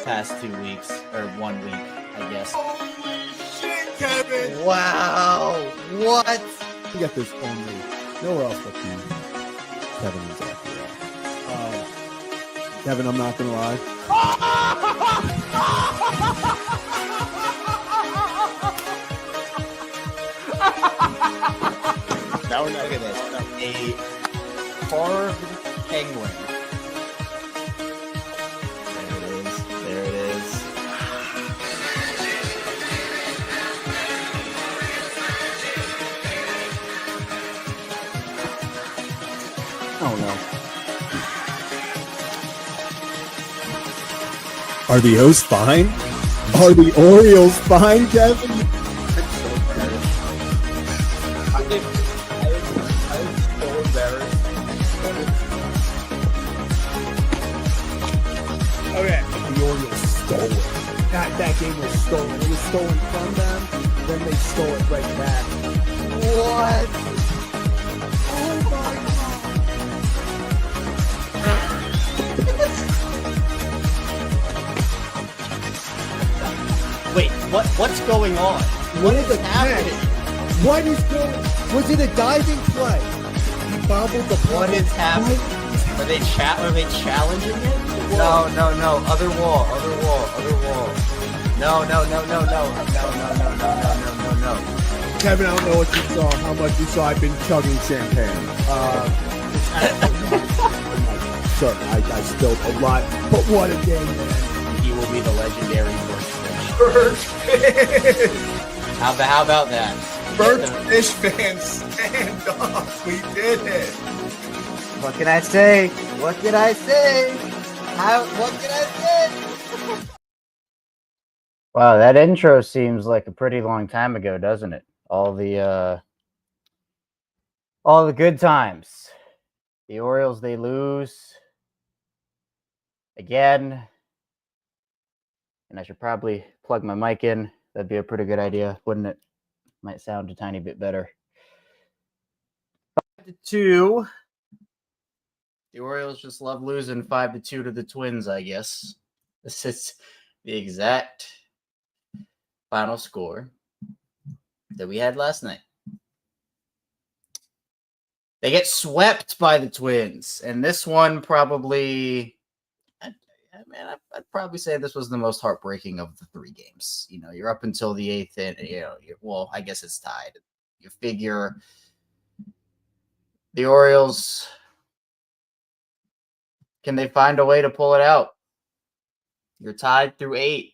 past 2 weeks, or 1 week, I guess. Holy shit, Kevin! Wow! What? You get this only nowhere else but the Kevin and Zach. Kevin, I'm not gonna lie. Now we're not look at this. A carved penguin. There it is. There it is. Oh no. Are the O's fine? Are the Orioles fine, Kevin? I'm so embarrassed. Okay. The Orioles stole it. That game was stolen. It was stolen from them, then they stole it right back. What? Oh my Wait, what's going on? What is happening? What is going? Was it a diving play? He bobbled the ball. What is happening? Are they challenging it? No. Other wall. No. Kevin, I don't know what you saw, how much you saw. I've been chugging champagne. Sure, I spilled a lot, but what a game, man. He will be the legendary Birdfish! How about that? Birdfish fans, stand up! We did it! What can I say? What can I say? Wow, that intro seems like a pretty long time ago, doesn't it? All the good times. The Orioles, they lose again. And I should probably plug my mic in. That'd be a pretty good idea, wouldn't it? Might sound a tiny bit better. 5-2. The Orioles just love losing 5-2 to the Twins, I guess. This is the exact final score that we had last night. They get swept by the Twins, and this one probably, I'd probably say this was the most heartbreaking of the 3 games. You know, you're up until the 8th, and well, I guess it's tied. You figure the Orioles, can they find a way to pull it out? You're tied through 8.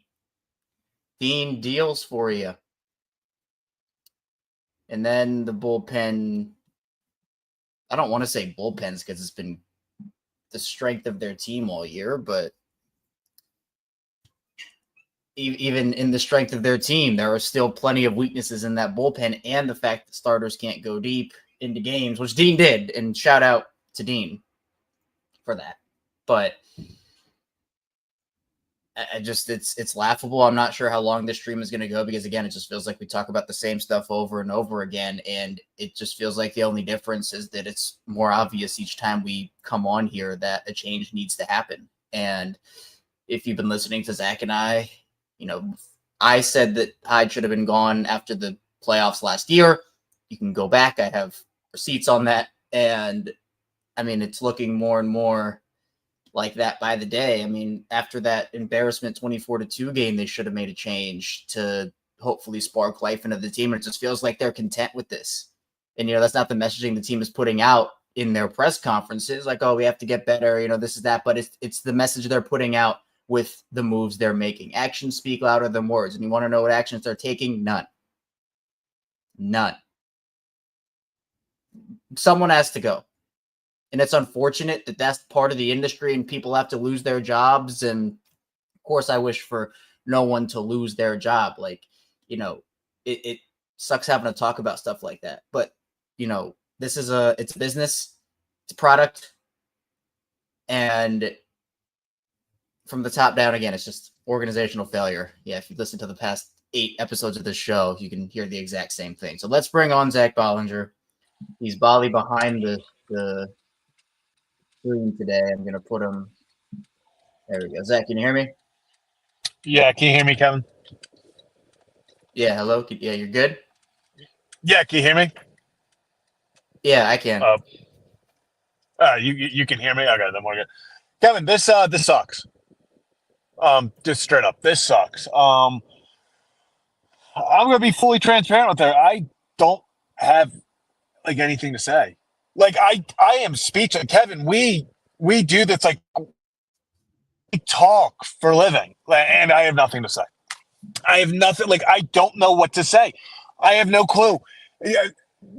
Dean deals for you. And then the bullpen, I don't want to say bullpens because it's been the strength of their team all year, but even in the strength of their team, there are still plenty of weaknesses in that bullpen, and the fact that starters can't go deep into games, which Dean did, and shout out to Dean for that. But it's laughable. I'm not sure how long this stream is going to go because, again, it just feels like we talk about the same stuff over and over again, and it just feels like the only difference is that it's more obvious each time we come on here that a change needs to happen. And if you've been listening to Zach and I, I said that Hyde should have been gone after the playoffs last year. You can go back. I have receipts on that. And, I mean, it's looking more and more like that by the day. I mean, after that embarrassment 24-2 game, they should have made a change to hopefully spark life into the team. And it just feels like they're content with this. And, that's not the messaging the team is putting out in their press conferences. Like, oh, we have to get better, this is that. But it's the message they're putting out with the moves they're making. Actions speak louder than words. And you want to know what actions they're taking? None. Someone has to go. And it's unfortunate that that's part of the industry and people have to lose their jobs. And of course, I wish for no one to lose their job. Like, it sucks having to talk about stuff like that. But, it's a business, it's a product. And from the top down, again, it's just organizational failure. Yeah, if you listen to the past 8 episodes of this show, you can hear the exact same thing. So let's bring on Zach Bollinger. He's Bali behind the screen today. I'm going to put him. There we go. Zach, can you hear me? Yeah, can you hear me, Kevin? Yeah, hello. Yeah, you're good. Yeah, can you hear me? Yeah, I can. You can hear me. Okay, then we're good. Kevin, this sucks. Just straight up, this sucks. I'm gonna be fully transparent with her. I don't have like anything to say. Like I am speechless. Kevin, we do this like we talk for a living, and I have nothing to say. I have nothing. Like I don't know what to say. I have no clue. Yeah,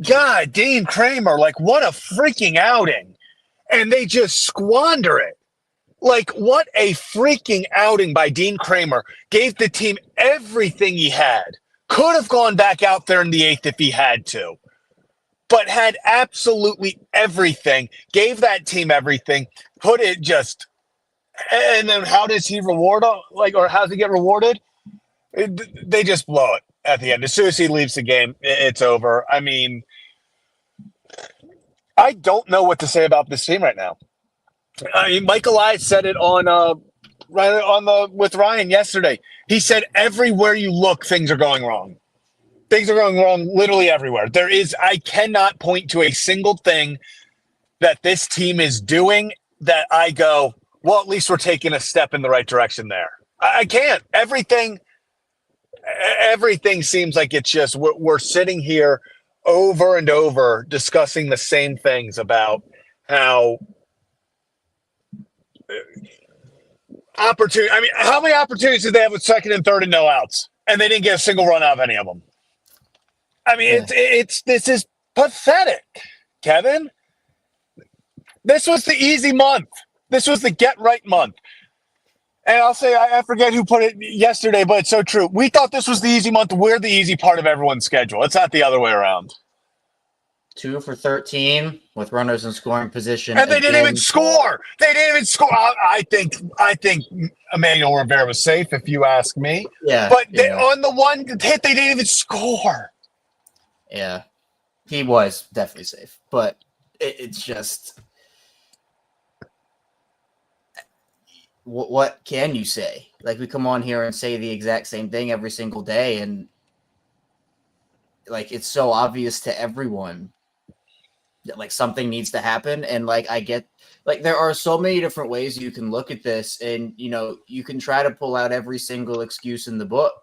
God, Dean Kramer, like what a freaking outing, and they just squander it. Like, what a freaking outing by Dean Kramer. Gave the team everything he had. Could have gone back out there in the eighth if he had to, but had absolutely everything. Gave that team everything. Put it just. And then how does he reward? Like, or how does he get rewarded? They just blow it at the end. As soon as he leaves the game, it's over. I mean, I don't know what to say about this team right now. I mean, Mike Elias said it with Ryan yesterday. He said everywhere you look, things are going wrong. Things are going wrong literally everywhere. I cannot point to a single thing that this team is doing that I go, well, at least we're taking a step in the right direction there. I can't. Everything seems like it's just we're sitting here over and over discussing the same things about how opportunity. I mean, how many opportunities did they have with second and third and no outs, and they didn't get a single run out of any of them? I mean, this is pathetic, Kevin. This was the easy month. This was the get right month. And I'll say, I forget who put it yesterday, but it's so true. We thought this was the easy month. We're the easy part of everyone's schedule. It's not the other way around. 2 for 13 with runners in scoring position. And they didn't even score. They didn't even score. I think Emmanuel Rivera was safe, if you ask me. Yeah. But on the one hit, they didn't even score. Yeah. He was definitely safe. But it's just... What can you say? Like, we come on here and say the exact same thing every single day, and like it's so obvious to everyone that like something needs to happen. And like I get, like there are so many different ways you can look at this, and you can try to pull out every single excuse in the book,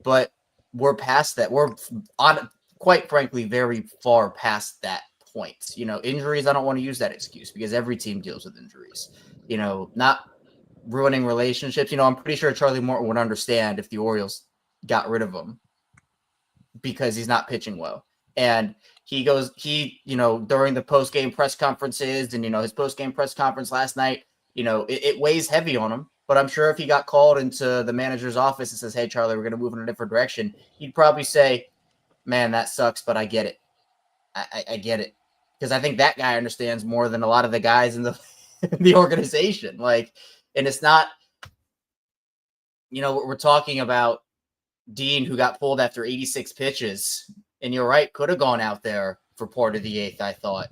but we're past that. We're on, quite frankly, very far past that point. Injuries, I don't want to use that excuse because every team deals with injuries. Not ruining relationships. I'm pretty sure Charlie Morton would understand if the Orioles got rid of him because he's not pitching well. And during the post-game press conferences and, his post-game press conference last night, it weighs heavy on him. But I'm sure if he got called into the manager's office and says, hey, Charlie, we're going to move in a different direction, he'd probably say, man, that sucks, but I get it. I get it. Because I think that guy understands more than a lot of the guys in the organization. Like, and it's not, we're talking about Dean, who got pulled after 86 pitches, and you're right, could have gone out there for part of the eighth, I thought.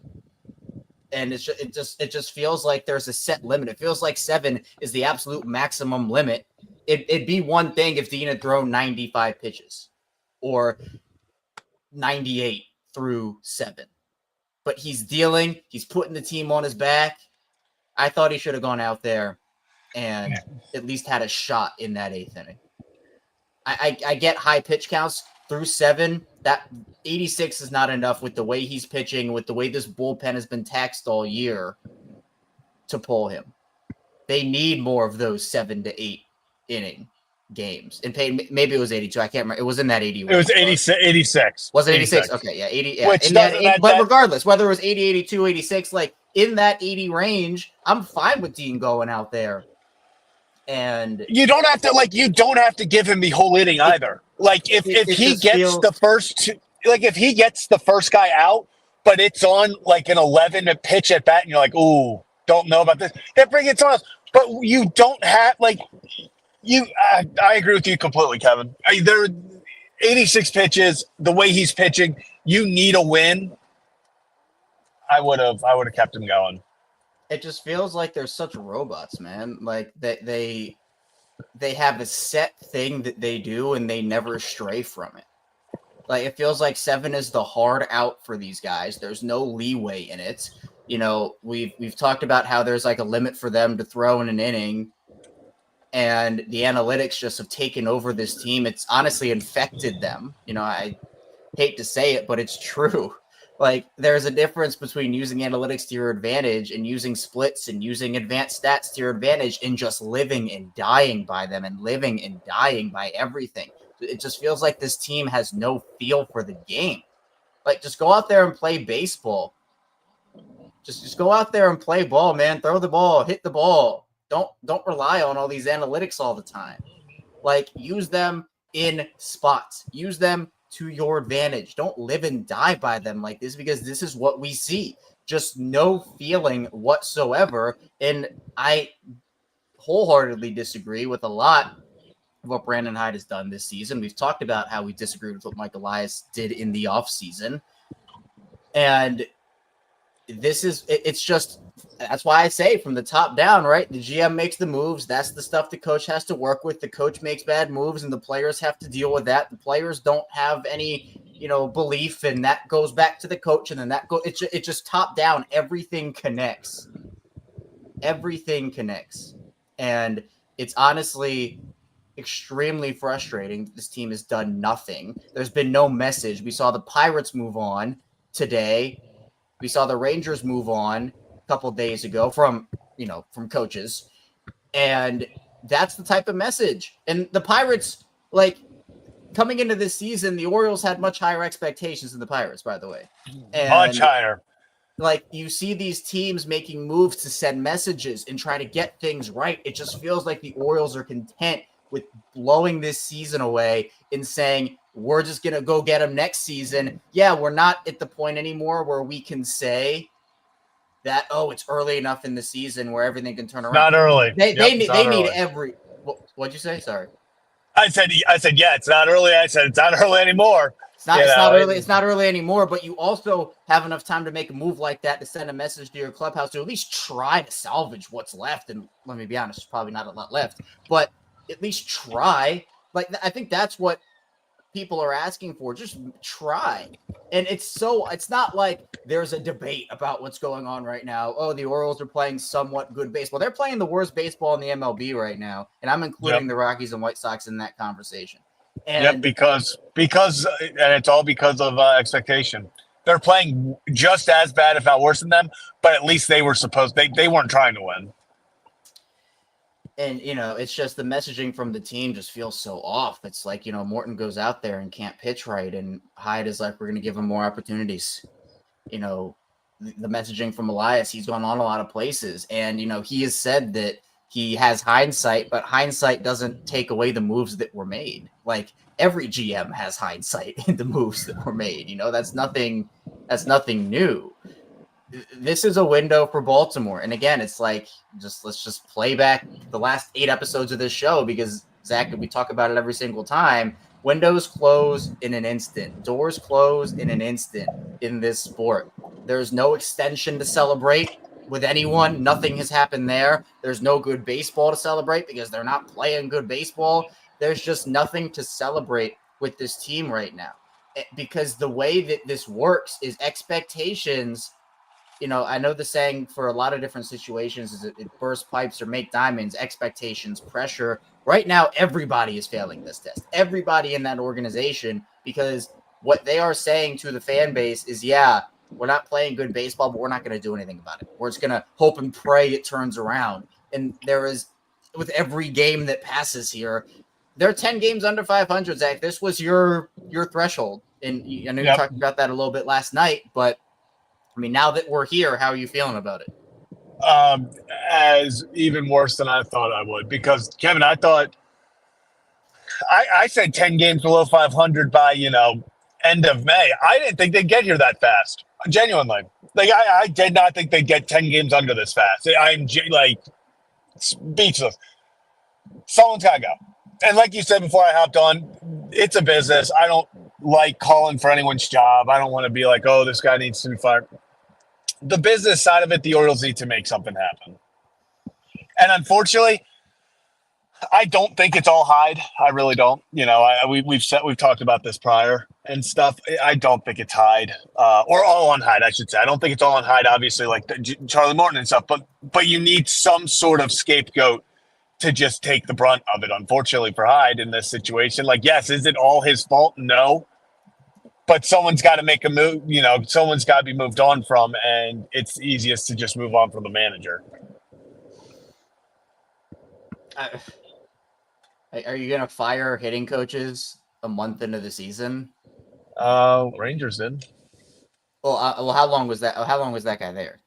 And it just feels like there's a set limit. It feels like 7 is the absolute maximum limit. It'd be one thing if Dean had thrown 95 pitches or 98 through 7, but he's putting the team on his back. I thought he should have gone out there and at least had a shot in that 8th inning. I get high pitch counts through 7. That 86 is not enough with the way he's pitching, with the way this bullpen has been taxed all year to pull him. They need more of those 7 to 8 inning games. And maybe it was 82. I can't remember. It was in that 80. It was 86. Was it 86? Okay, yeah, 80. Yeah. Which but regardless, whether it was 80, 82, 86, like in that 80 range, I'm fine with Dean going out there. And you don't have to give him the whole inning either. Like if he gets the first guy out, but it's on like an 11 pitch at bat, and you're like, ooh, don't know about this. Then bring it on. But you don't have I agree with you completely, Kevin. There are 86 pitches. The way he's pitching, you need a win. I would have kept him going. It just feels like they're such robots, man. Like they they have a set thing that they do and they never stray from it. Like, it feels like 7 is the hard out for these guys. There's no leeway in it. You know, we've talked about how there's like a limit for them to throw in an inning, and the analytics just have taken over this team. It's honestly infected them. You know, I hate to say it, but it's true. Like, there's a difference between using analytics to your advantage and using splits and using advanced stats to your advantage and just living and dying by them and living and dying by everything. It just feels like this team has no feel for the game. Like, just go out there and play baseball. Just go out there and play ball, man. Throw the ball, hit the ball. Don't rely on all these analytics all the time. Like, use them in spots. Use them to your advantage. Don't live and die by them like this, because this is what we see. Just no feeling whatsoever. And I wholeheartedly disagree with a lot of what Brandon Hyde has done this season. We've talked about how we disagreed with what Mike Elias did in the offseason. And it's just, that's why I say from the top down, right? The GM makes the moves. That's the stuff the coach has to work with. The coach makes bad moves and the players have to deal with that. The players don't have any, belief, and that goes back to the coach. And then it just top down. Everything connects. Everything connects. And it's honestly extremely frustrating that this team has done nothing. There's been no message. We saw the Pirates move on today. We saw the Rangers move on a couple of days ago from coaches. And that's the type of message. And the Pirates, like, coming into this season, the Orioles had much higher expectations than the Pirates, by the way. And, much higher. Like, you see these teams making moves to send messages and try to get things right. It just feels like the Orioles are content with blowing this season away and saying, we're just going to go get them next season. Yeah, we're not at the point anymore where we can say that, it's early enough in the season where everything can turn around. Not early. They need every – what'd you say? Sorry. I said, yeah, it's not early. I said, it's not early anymore. It's not early. It's not early anymore, but you also have enough time to make a move like that to send a message to your clubhouse to at least try to salvage what's left. And let me be honest, there's probably not a lot left, but at least try. Like, I think that's what people are asking for. Just try. And it's not like there's a debate about what's going on right now. Oh, the Orioles are playing somewhat good baseball. They're playing the worst baseball in the MLB right now. And I'm including the Rockies and White Sox in that conversation. And because and it's all because of expectation. They're playing just as bad, if not worse than them, but at least they weren't trying to win. And, it's just the messaging from the team just feels so off. It's like, Morton goes out there and can't pitch right. And Hyde is like, we're going to give him more opportunities. The messaging from Elias, he's gone on a lot of places. And, he has said that he has hindsight, but hindsight doesn't take away the moves that were made. Like, every GM has hindsight in the moves that were made. That's nothing new. This is a window for Baltimore. And again, it's like, let's just play back the last 8 episodes of this show, because Zach, we talk about it every single time. Windows close in an instant. Doors close in an instant in this sport. There's no extension to celebrate with anyone. Nothing has happened there. There's no good baseball to celebrate because they're not playing good baseball. There's just nothing to celebrate with this team right now, because the way that this works is expectations. I know the saying for a lot of different situations is it burst pipes or make diamonds, expectations, pressure. Right now, everybody is failing this test. Everybody in that organization, because what they are saying to the fan base is, yeah, we're not playing good baseball, but we're not going to do anything about it. We're just going to hope and pray it turns around. And there is, with every game that passes here, they're 10 games under 500, Zach. This was your threshold. And I know you talked about that a little bit last night, but I mean, now that we're here, how are you feeling about it? As even worse than I thought I would, because Kevin, I thought I said 10 games below 500 by, end of May. I didn't think they'd get here that fast. Genuinely. Like, I did not think they'd get 10 games under this fast. I'm like speechless. Someone's got to go. And like you said before I hopped on, it's a business. I don't like calling for anyone's job. I don't want to be like, oh, this guy needs to be fired. The business side of it, the Orioles need to make something happen. And unfortunately, I don't think it's all Hyde. I really don't. We've talked about this prior and stuff. I don't think it's Hyde, or all on Hyde, I should say. I don't think it's all on Hyde. Obviously, like Charlie Morton and stuff. But you need some sort of scapegoat to just take the brunt of it. Unfortunately for Hyde in this situation, like, yes, is it all his fault? No, but someone's got to make a move. Someone's got to be moved on from, and it's easiest to just move on from the manager. Are you gonna fire hitting coaches a month into the season? Rangers did. Well, how long was that? How long was that guy there?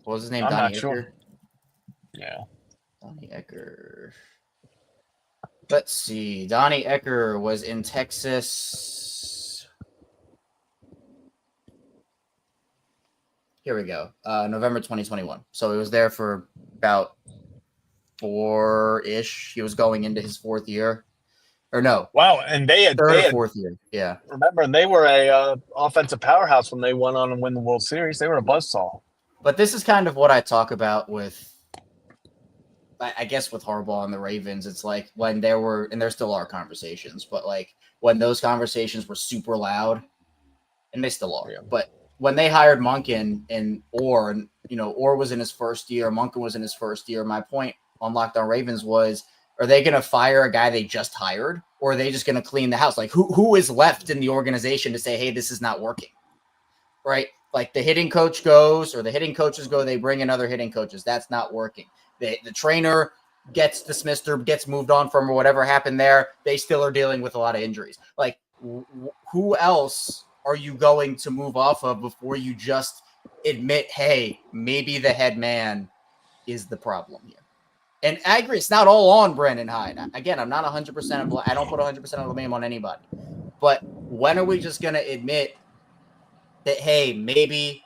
What was his name? I'm Donnie not Ecker? sure. Yeah. Donnie Ecker. Let's see. Donnie Ecker was in Texas. Here we go. November 2021. So he was there for about 4-ish. He was going into his fourth year. Or no. Wow, and they had fourth year. Yeah. Remember, and they were a offensive powerhouse when they went on and win the World Series. They were a buzzsaw. But this is kind of what I talk about with, I guess, with Harbaugh and the Ravens. It's like when there were, and there still are conversations, but like when those conversations were super loud, and they still are. Yeah. But when they hired Monken and Orr was in his first year, Monken was in his first year. My point on Locked On Ravens was, are they going to fire a guy they just hired, or are they just going to clean the house? Like, who is left in the organization to say, hey, this is not working, right? Like the hitting coach goes, or the hitting coaches go, they bring in other hitting coaches. That's not working. The trainer gets dismissed or gets moved on from, or whatever happened there. They still are dealing with a lot of injuries. Like, who else are you going to move off of before you just admit, hey, maybe the head man is the problem here? And I agree, it's not all on Brandon Hyde. Again, I'm not 100%. I don't put 100% of the blame on anybody. But when are we just going to admit that, hey, maybe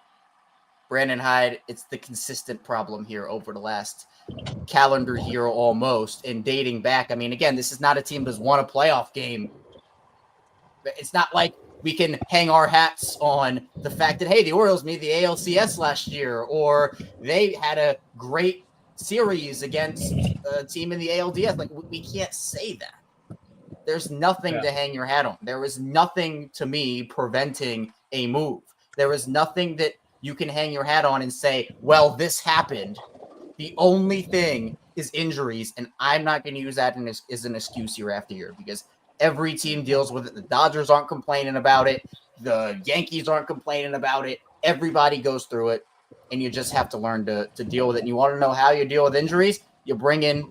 Brandon Hyde, it's the consistent problem here over the last calendar year almost, and dating back. I mean, again, this is not a team that's won a playoff game. It's not like we can hang our hats on the fact that, hey, the Orioles made the ALCS last year, or they had a great series against a team in the ALDS. Like, we can't say that. There's nothing to hang your hat on. There is nothing, to me, preventing a move. There is nothing that you can hang your hat on and say, well, this happened. The only thing is injuries, and I'm not going to use that as an excuse year after year, because every team deals with it. The Dodgers aren't complaining about it. The Yankees aren't complaining about it. Everybody goes through it, and you just have to learn to deal with it. And you want to know how you deal with injuries? You bring in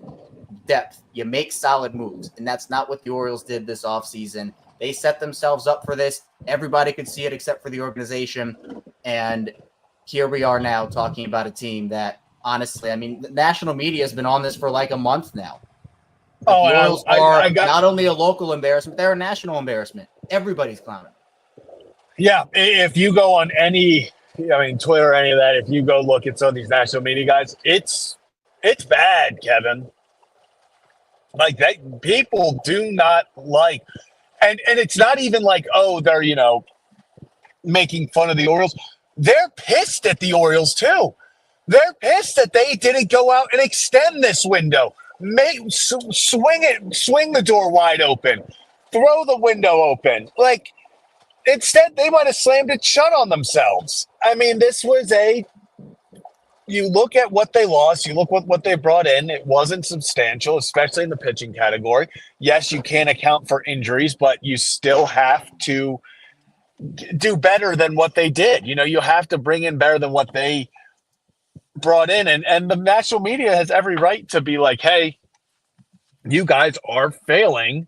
depth. You make solid moves, and that's not what the Orioles did this offseason. They set themselves up for this. Everybody could see it except for the organization, and here we are now talking about a team that, honestly, I mean, the national media has been on this for like a month now. The Orioles are not only a local embarrassment, they're a national embarrassment. Everybody's clowning. Yeah, if you go on Twitter or any of that, if you go look at some of these national media guys, it's bad, Kevin. Like, that, people do not like, and it's not even like, oh, they're, making fun of the Orioles. They're pissed at the Orioles too. They're pissed that they didn't go out and extend this window. Swing the door wide open, throw the window open. Like, instead, they might have slammed it shut on themselves. I mean, this was you look at what they lost, you look what they brought in, it wasn't substantial, especially in the pitching category. Yes, you can't account for injuries, but you still have to do better than what they did. You have to bring in better than what they brought in. And the national media has every right to be like, hey, you guys are failing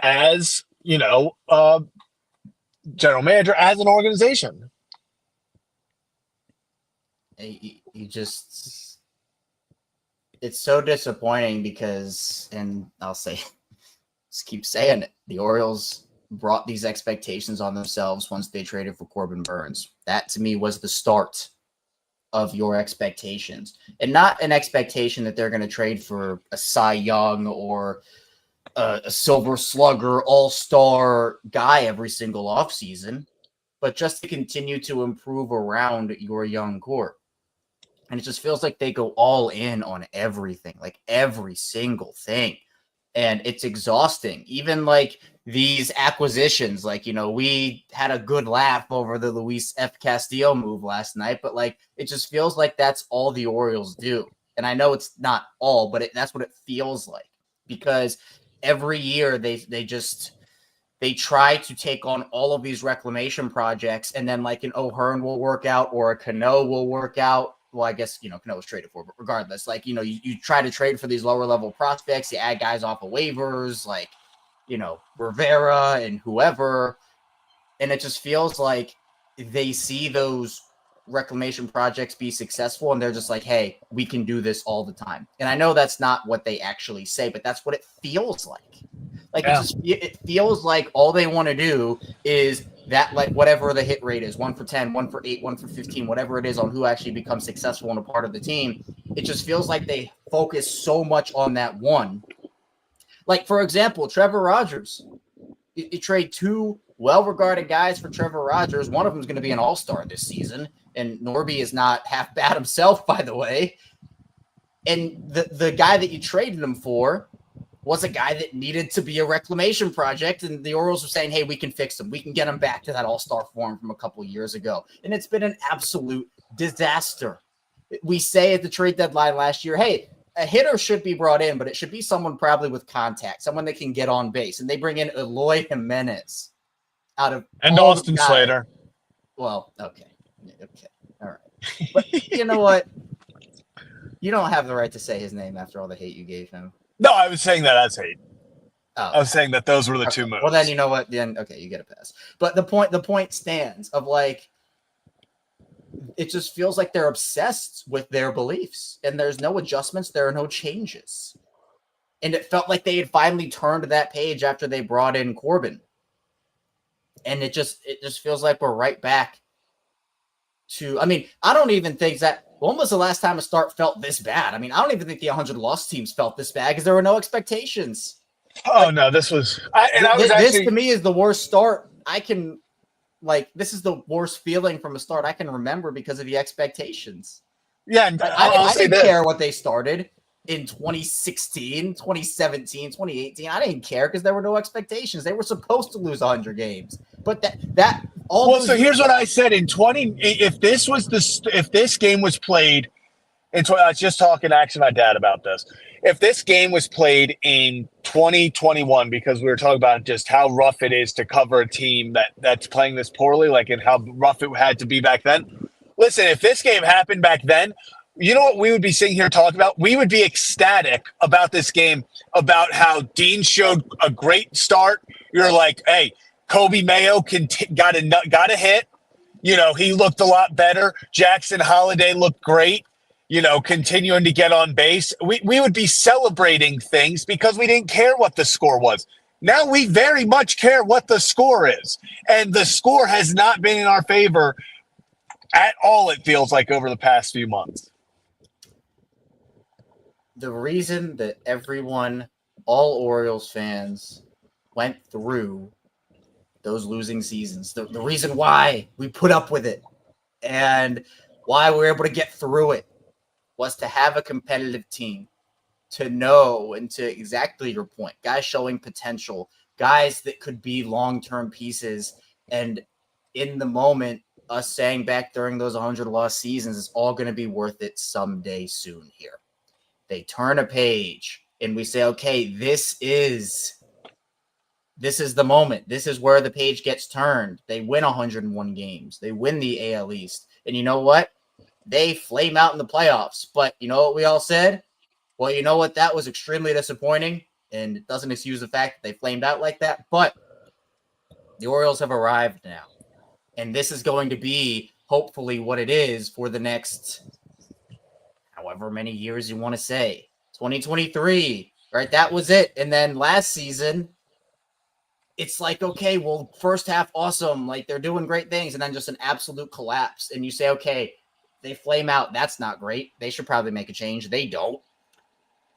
as, general manager, as an organization. It's so disappointing because, and I'll say, just keep saying it, the Orioles brought these expectations on themselves once they traded for Corbin Burns. That, to me, was the start of your expectations, and not an expectation that they're going to trade for a Cy Young or a Silver Slugger all-star guy every single offseason, but just to continue to improve around your young core. And it just feels like they go all in on everything, like every single thing. And it's exhausting. Even like these acquisitions, like, we had a good laugh over the Luis F. Castillo move last night, but like, it just feels like that's all the Orioles do. And I know it's not all, but that's what it feels like, because every year they try to take on all of these reclamation projects, and then like an O'Hearn will work out or a Cano will work out. Well, I guess, Cano was traded for, but regardless, like, you try to trade for these lower level prospects, you add guys off of waivers, like, Rivera and whoever. And it just feels like they see those reclamation projects be successful, and they're just like, hey, we can do this all the time. And I know that's not what they actually say, but that's what it feels like. Like, it feels like all they want to do is that, like, whatever the hit rate is, 1 for 10, 1 for 8, 1 for 15, whatever it is on who actually becomes successful and a part of the team. It just feels like they focus so much on that one. Like, for example, Trevor Rogers. You trade 2 well-regarded guys for Trevor Rogers. One of them is going to be an all-star this season, and Norby is not half bad himself, by the way. And the guy that you traded him for was a guy that needed to be a reclamation project, and the Orioles were saying, hey, we can fix him. We can get him back to that all-star form from a couple years ago. And it's been an absolute disaster. We say at the trade deadline last year, hey, a hitter should be brought in, but it should be someone probably with contact, someone that can get on base. And they bring in Eloy Jimenez out of and Austin Slater. Well, okay. All right. But you know what? You don't have the right to say his name after all the hate you gave him. No, I was saying that as hate. Oh, I was saying that those were the 2 moves. Well, then you know what? Then okay, you get a pass. But the point stands of, like, it just feels like they're obsessed with their beliefs, and there's no adjustments. There are no changes. And it felt like they had finally turned that page after they brought in Corbin. And it just feels like we're right back to, I mean, I don't even think that, when was the last time a start felt this bad? I mean, I don't even think the 100 loss teams felt this bad because there were no expectations. Oh, no, this was, this to me is the worst start I can, like, this is the worst feeling from a start I can remember because of the expectations. Yeah, and I didn't care what they started in 2016, 2017, 2018. I didn't care because there were no expectations. They were supposed to lose 100 games. But so here's what I said in 20. If this game was played, I was just talking to my dad about this. If this game was played in 2021, because we were talking about just how rough it is to cover a team that's playing this poorly, like, and how rough it had to be back then. Listen, if this game happened back then, you know what we would be sitting here talking about? We would be ecstatic about this game, about how Dean showed a great start. You're like, hey, Kobe Mayo got a hit. He looked a lot better. Jackson Holiday looked great. Continuing to get on base. We would be celebrating things because we didn't care what the score was. Now we very much care what the score is. And the score has not been in our favor at all, it feels like, over the past few months. The reason that all Orioles fans went through those losing seasons, the reason why we put up with it and why we were able to get through it was to have a competitive team, to know, and to exactly your point, guys showing potential, guys that could be long-term pieces. And in the moment, us saying back during those 100 loss seasons, it's all going to be worth it someday soon here. They turn a page and we say, okay, this is the moment. This is where the page gets turned. They win 101 games. They win the AL East. And you know what? They flame out in the playoffs. But you know what we all said? Well, you know what? That was extremely disappointing. And it doesn't excuse the fact that they flamed out like that. But the Orioles have arrived now. And this is going to be hopefully what it is for the next however many years you want to say. 2023, right? That was it. And then last season, it's like, okay, well, first half, awesome. Like, they're doing great things. And then just an absolute collapse. And you say, okay, they flame out. That's not great. They should probably make a change. They don't.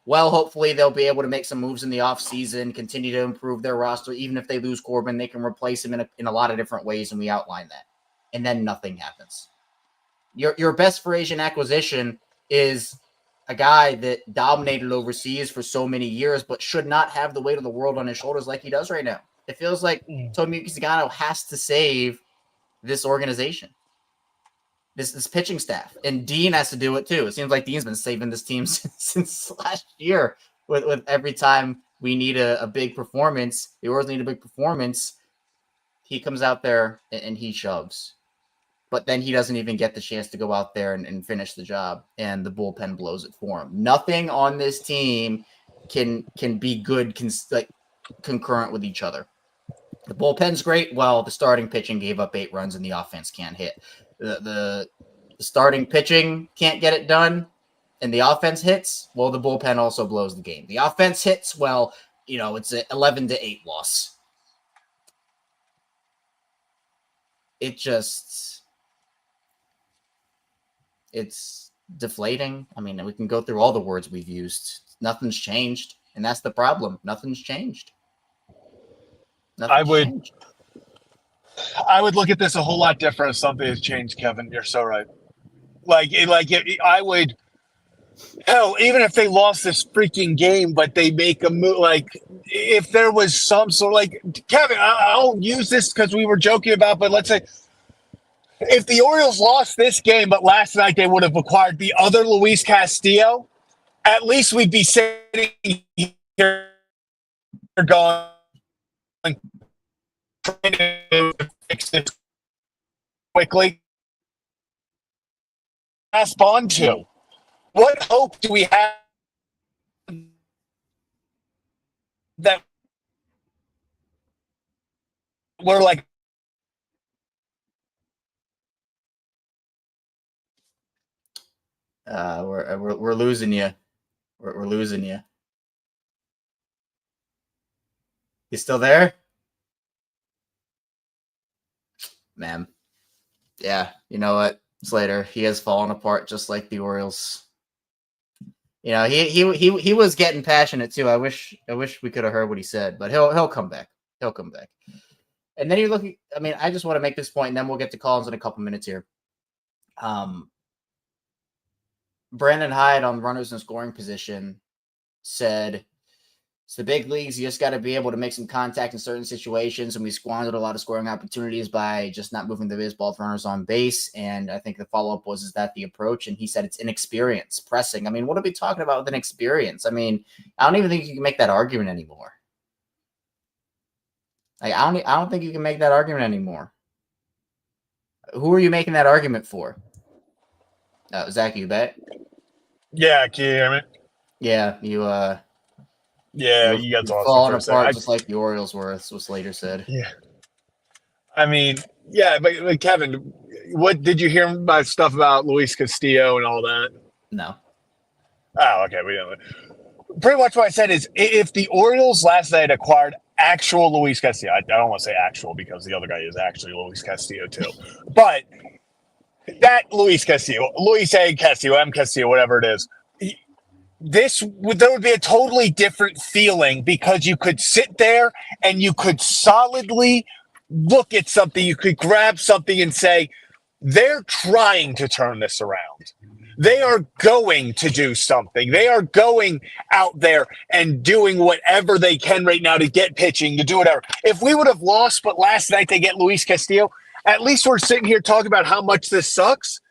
Well, hopefully they'll be able to make some moves in the offseason, continue to improve their roster. Even if they lose Corbin, they can replace him in a lot of different ways, and we outline that. And then nothing happens. Your best free agent acquisition is a guy that dominated overseas for so many years, but should not have the weight of the world on his shoulders like he does right now. It feels like Tomoyuki Sagano has to save this organization, this pitching staff, and Dean has to do it too. It seems like Dean's been saving this team since last year. With every time we need a big performance, the Orioles need a big performance, he comes out there and he shoves. But then he doesn't even get the chance to go out there and finish the job, and the bullpen blows it for him. Nothing on this team can be good concurrent with each other. The bullpen's great. Well, the starting pitching gave up 8 runs, and the offense can't hit. The starting pitching can't get it done, and the offense hits. Well, the bullpen also blows the game. The offense hits. Well, it's an 11-8 loss. It's deflating. I mean, we can go through all the words we've used. Nothing's changed, and that's the problem. Nothing's changed. I would look at this a whole lot different if something has changed, Kevin. You're so right. I would. Hell, even if they lost this freaking game, but they make a move, if there was some sort Kevin, I'll use this because we were joking about, but let's say if the Orioles lost this game, but last night they would have acquired the other Luis Castillo, at least we'd be sitting here going, trying to fix this quickly. Grasp onto. What hope do we have that we're we're losing you. We're losing you. You still there? Man. Yeah, you know what? Slater, he has fallen apart just like the Orioles. He was getting passionate too. I wish we could have heard what he said, but he'll come back. He'll come back. And then you're looking. I mean, I just want to make this point, and then we'll get to Collins in a couple minutes here. Brandon Hyde on runners in scoring position said, "It's the big leagues. You just got to be able to make some contact in certain situations, and we squandered a lot of scoring opportunities by just not moving the baseball with runners on base." And I think the follow-up was, is that the approach? And he said it's inexperience, pressing. I mean, what are we talking about with inexperience? I mean, I don't even think you can make that argument anymore. I don't think you can make that argument anymore. Who are you making that argument for? Zach, you bet? Yeah, can you hear me? Yeah, you Yeah, you guys are falling apart just like the Orioles were, as Slater said. Yeah. I mean, yeah, but Kevin, what did you hear my stuff about Luis Castillo and all that? No. Oh, okay. We didn't. Pretty much what I said is if the Orioles last night acquired actual Luis Castillo, I don't want to say actual because the other guy is actually Luis Castillo too, but that Luis Castillo, Luis A. Castillo, M. Castillo, whatever it is, there would be a totally different feeling because you could sit there and you could solidly look at something, you could grab something and say, they're trying to turn this around. They are going to do something. They are going out there and doing whatever they can right now to get pitching, to do whatever. If we would have lost, but last night they get Luis Castillo, at least we're sitting here talking about how much this sucks,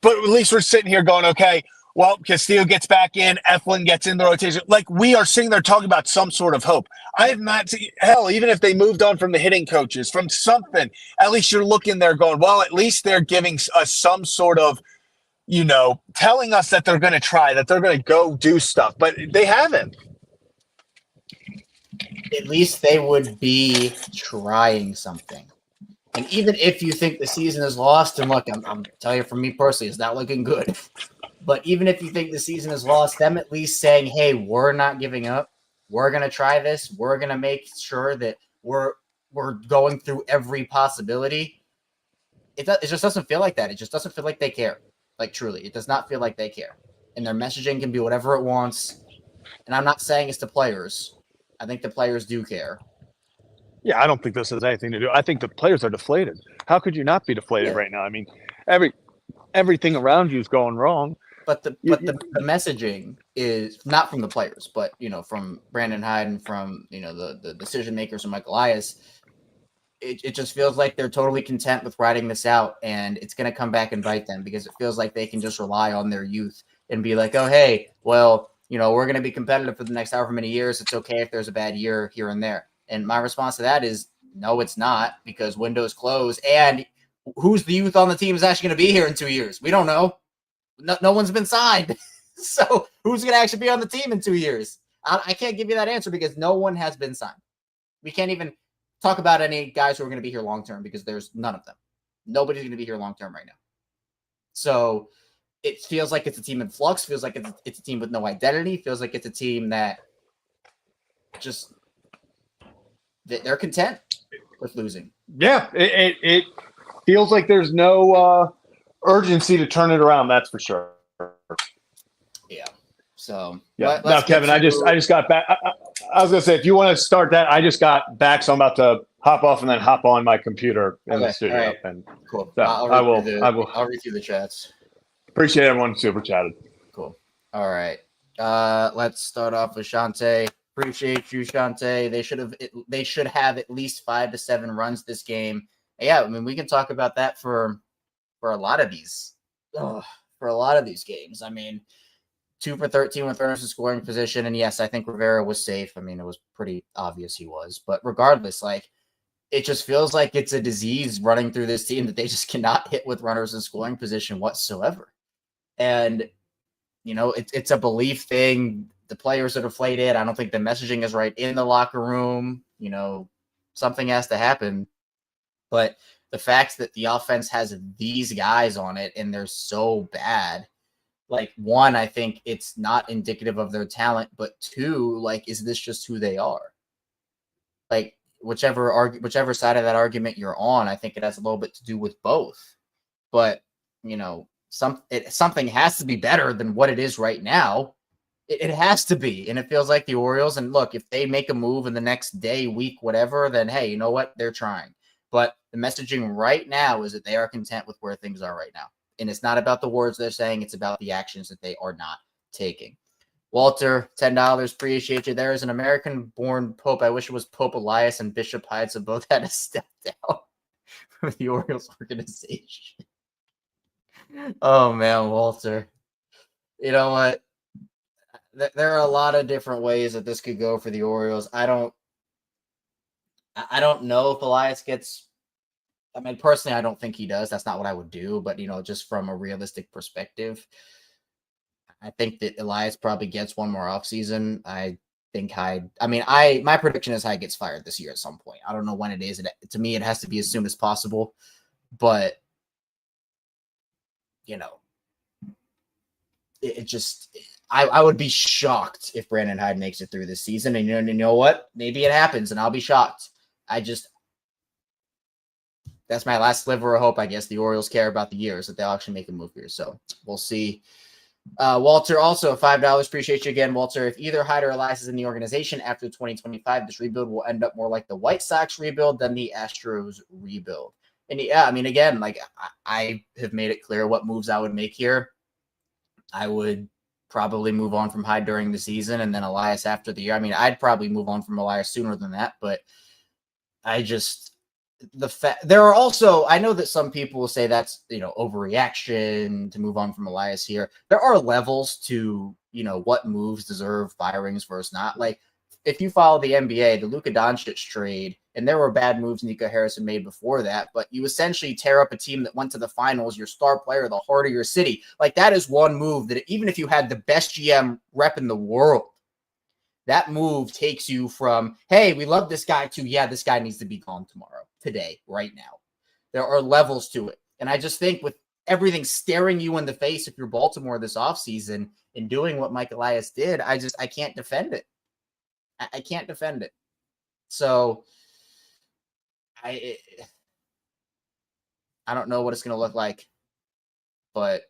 but at least we're sitting here going, okay, well, Castillo gets back in, Eflin gets in the rotation. Like, we are sitting there talking about some sort of hope. I have not seen, hell, even if they moved on from the hitting coaches, from something, at least you're looking there going, well, at least they're giving us some sort of, telling us that they're going to try, that they're going to go do stuff. But they haven't. At least they would be trying something. And even if you think the season is lost, and look, I'm telling you from me personally, it's not looking good. But even if you think the season is lost, them at least saying, hey, we're not giving up. We're going to try this. We're going to make sure that we're going through every possibility. It just doesn't feel like that. It just doesn't feel like they care. Like, truly, it does not feel like they care. And their messaging can be whatever it wants. And I'm not saying it's the players. I think the players do care. Yeah, I don't think this has anything to do. I think the players are deflated. How could you not be deflated right now? I mean, everything around you is going wrong. But the messaging is not from the players, but from Brandon Hyde and from the decision makers and Michael Elias. It just feels like they're totally content with riding this out, and it's going to come back and bite them because it feels like they can just rely on their youth and be like, oh, hey, well, we're going to be competitive for the next however many years. It's okay if there's a bad year here and there. And my response to that is, no, it's not, because windows close. And who's the youth on the team is actually going to be here in 2 years? We don't know. No one's been signed. So who's going to actually be on the team in 2 years? I can't give you that answer because no one has been signed. We can't even talk about any guys who are going to be here long-term because there's none of them. Nobody's going to be here long-term right now. So it feels like it's a team in flux. Feels like it's a team with no identity. Feels like it's a team that just they're content with losing. Yeah, it feels like there's no urgency to turn it around. That's for sure. Yeah. So yeah. Now, Kevin, I just got back. I was gonna say, if you want to start that, I just got back, so I'm about to hop off and then hop on my computer in the studio. Right. And cool. So I will. I'll read through the chats. Appreciate everyone who super chatted. Cool. All right. Let's start off with Shante. Appreciate you, Shante. They should have at least 5 to 7 runs this game. Yeah, I mean, we can talk about that for a lot of these. For a lot of these games. I mean, 2 for 13 with runners in scoring position. And yes, I think Rivera was safe. I mean, it was pretty obvious he was. But regardless, it just feels like it's a disease running through this team that they just cannot hit with runners in scoring position whatsoever. And, it's a belief thing. The players are deflated. I don't think the messaging is right in the locker room. Something has to happen. But the fact that the offense has these guys on it and they're so bad, one, I think it's not indicative of their talent, but 2, is this just who they are? Whichever side of that argument you're on, I think it has a little bit to do with both. But, something has to be better than what it is right now. It has to be. And it feels like the Orioles, and look, if they make a move in the next day, week, whatever, then hey, you know what? They're trying. But the messaging right now is that they are content with where things are right now. And it's not about the words they're saying. It's about the actions that they are not taking. Walter, $10. Appreciate you. There is an American-born Pope. I wish it was Pope Elias and Bishop Hyde, so both had to step down from the Orioles organization. Oh, man, Walter. You know what? There are a lot of different ways that this could go for the Orioles. I don't know if Elias gets. I mean, personally, I don't think he does. That's not what I would do. But just from a realistic perspective, I think that Elias probably gets one more offseason. I think Hyde. I mean, my prediction is Hyde gets fired this year at some point. I don't know when it is. To me, it has to be as soon as possible. But it just. I would be shocked if Brandon Hyde makes it through this season. And you know what? Maybe it happens, and I'll be shocked. That's my last sliver of hope. I guess the Orioles care about the years that they'll actually make a move here. So we'll see. Walter, also $5. Appreciate you again, Walter. If either Hyde or Elias is in the organization after 2025, this rebuild will end up more like the White Sox rebuild than the Astros rebuild. And yeah, I mean, again, I have made it clear what moves I would make here. I would probably move on from Hyde during the season and then Elias after the year. I mean, I'd probably move on from Elias sooner than that, but there are also, I know that some people will say that's, overreaction to move on from Elias here. There are levels to, what moves deserve firings versus not. If you follow the NBA, the Luka Doncic trade, and there were bad moves Nico Harrison made before that, but you essentially tear up a team that went to the finals, your star player, the heart of your city. That is one move that even if you had the best GM rep in the world, that move takes you from, hey, we love this guy, to, yeah, this guy needs to be gone tomorrow, today, right now. There are levels to it. And I just think with everything staring you in the face, if you're Baltimore this offseason and doing what Mike Elias did, I can't defend it. I can't defend it. So I don't know what it's going to look like, but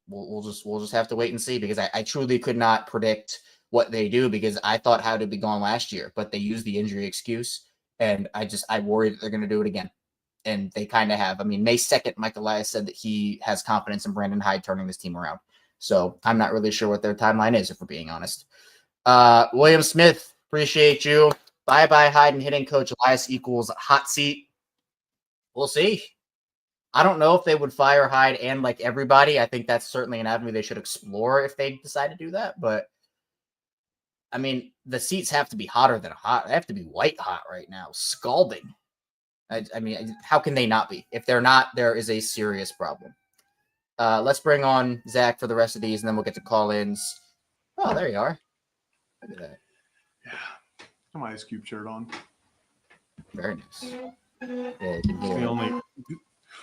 we'll just have to wait and see, because I truly could not predict what they do, because I thought Hyde would be gone last year, but they used the injury excuse, and I worry that they're going to do it again. And they kind of have. I mean, May 2nd, Mike Elias said that he has confidence in Brandon Hyde turning this team around. So I'm not really sure what their timeline is, if we're being honest. William Smith, appreciate you. Bye-bye Hyde and hitting coach Elias equals hot seat. We'll see. I don't know if they would fire Hyde and like everybody. I think that's certainly an avenue they should explore if they decide to do that. But I mean, the seats have to be hotter than hot. They have to be white hot right now, scalding. I mean, how can they not be? If they're not, there is a serious problem. Let's bring on Zach for the rest of these, and then we'll get to call-ins. Oh, there you are. Look at that. Yeah. Got my Ice Cube shirt on. Very nice. Yeah, The only.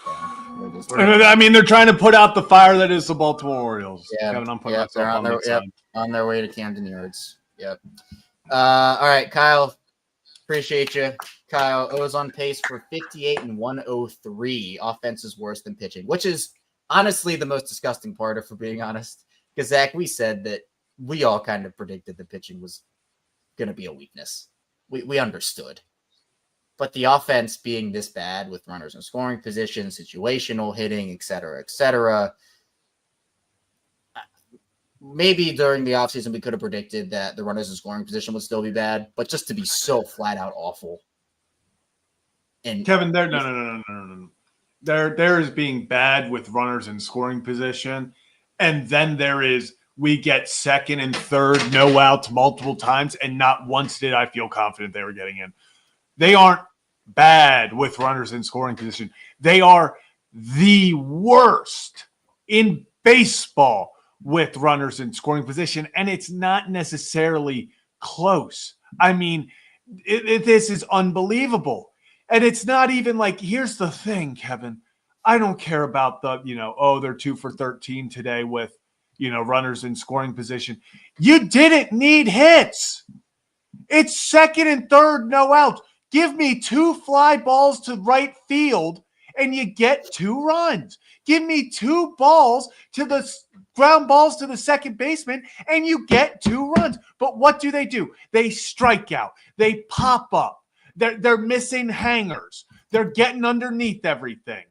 I mean, they're trying to put out the fire that is the Baltimore Orioles. Yeah, Kevin, I'm putting they're myself on that side. on their way to Camden Yards. Yep. All right, Kyle. Appreciate you. Kyle, it was on pace for 58 and 103. Offense is worse than pitching, which is honestly the most disgusting part, if we're being honest. Because, Zach, we said that we all kind of predicted the pitching was going to be a weakness. We understood. But the offense being this bad with runners in scoring position, situational hitting, et cetera, maybe during the offseason we could have predicted that the runners in scoring position would still be bad, but just to be so flat out awful. And Kevin, no. There is being bad with runners in scoring position, and then there is we get second and third, no outs multiple times, and not once did I feel confident they were getting in. They aren't bad with runners in scoring position. They are the worst in baseball with runners in scoring position, and it's not necessarily close. I mean, this is unbelievable. And it's not even like, here's the thing, Kevin. I don't care about the, they're 2 for 13 today with, runners in scoring position. You didn't need hits. It's second and third, no outs. Give me 2 fly balls to right field and you get 2 runs. Give me 2 balls to the ground balls to the second baseman and you get 2 runs. But what do? They strike out. They pop up. They're missing hangers. They're getting underneath everything.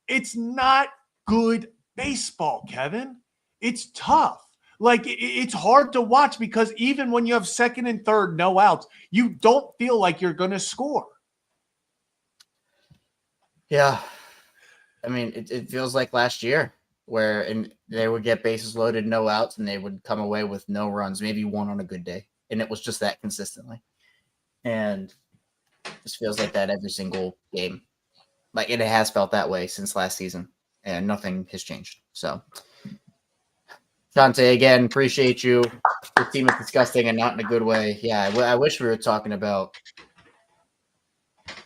It's not good baseball, Kevin. It's tough. Like, it's hard to watch because even when you have second and third, no outs, you don't feel like you're going to score. Yeah. I mean, it feels like last year where they would get bases loaded, no outs, and they would come away with no runs, maybe 1 on a good day. And it was just that consistently. And it just feels like that every single game. Like, it has felt that way since last season, and nothing has changed. So, Shante, again, appreciate you. This team is disgusting and not in a good way. Yeah, I wish we were talking about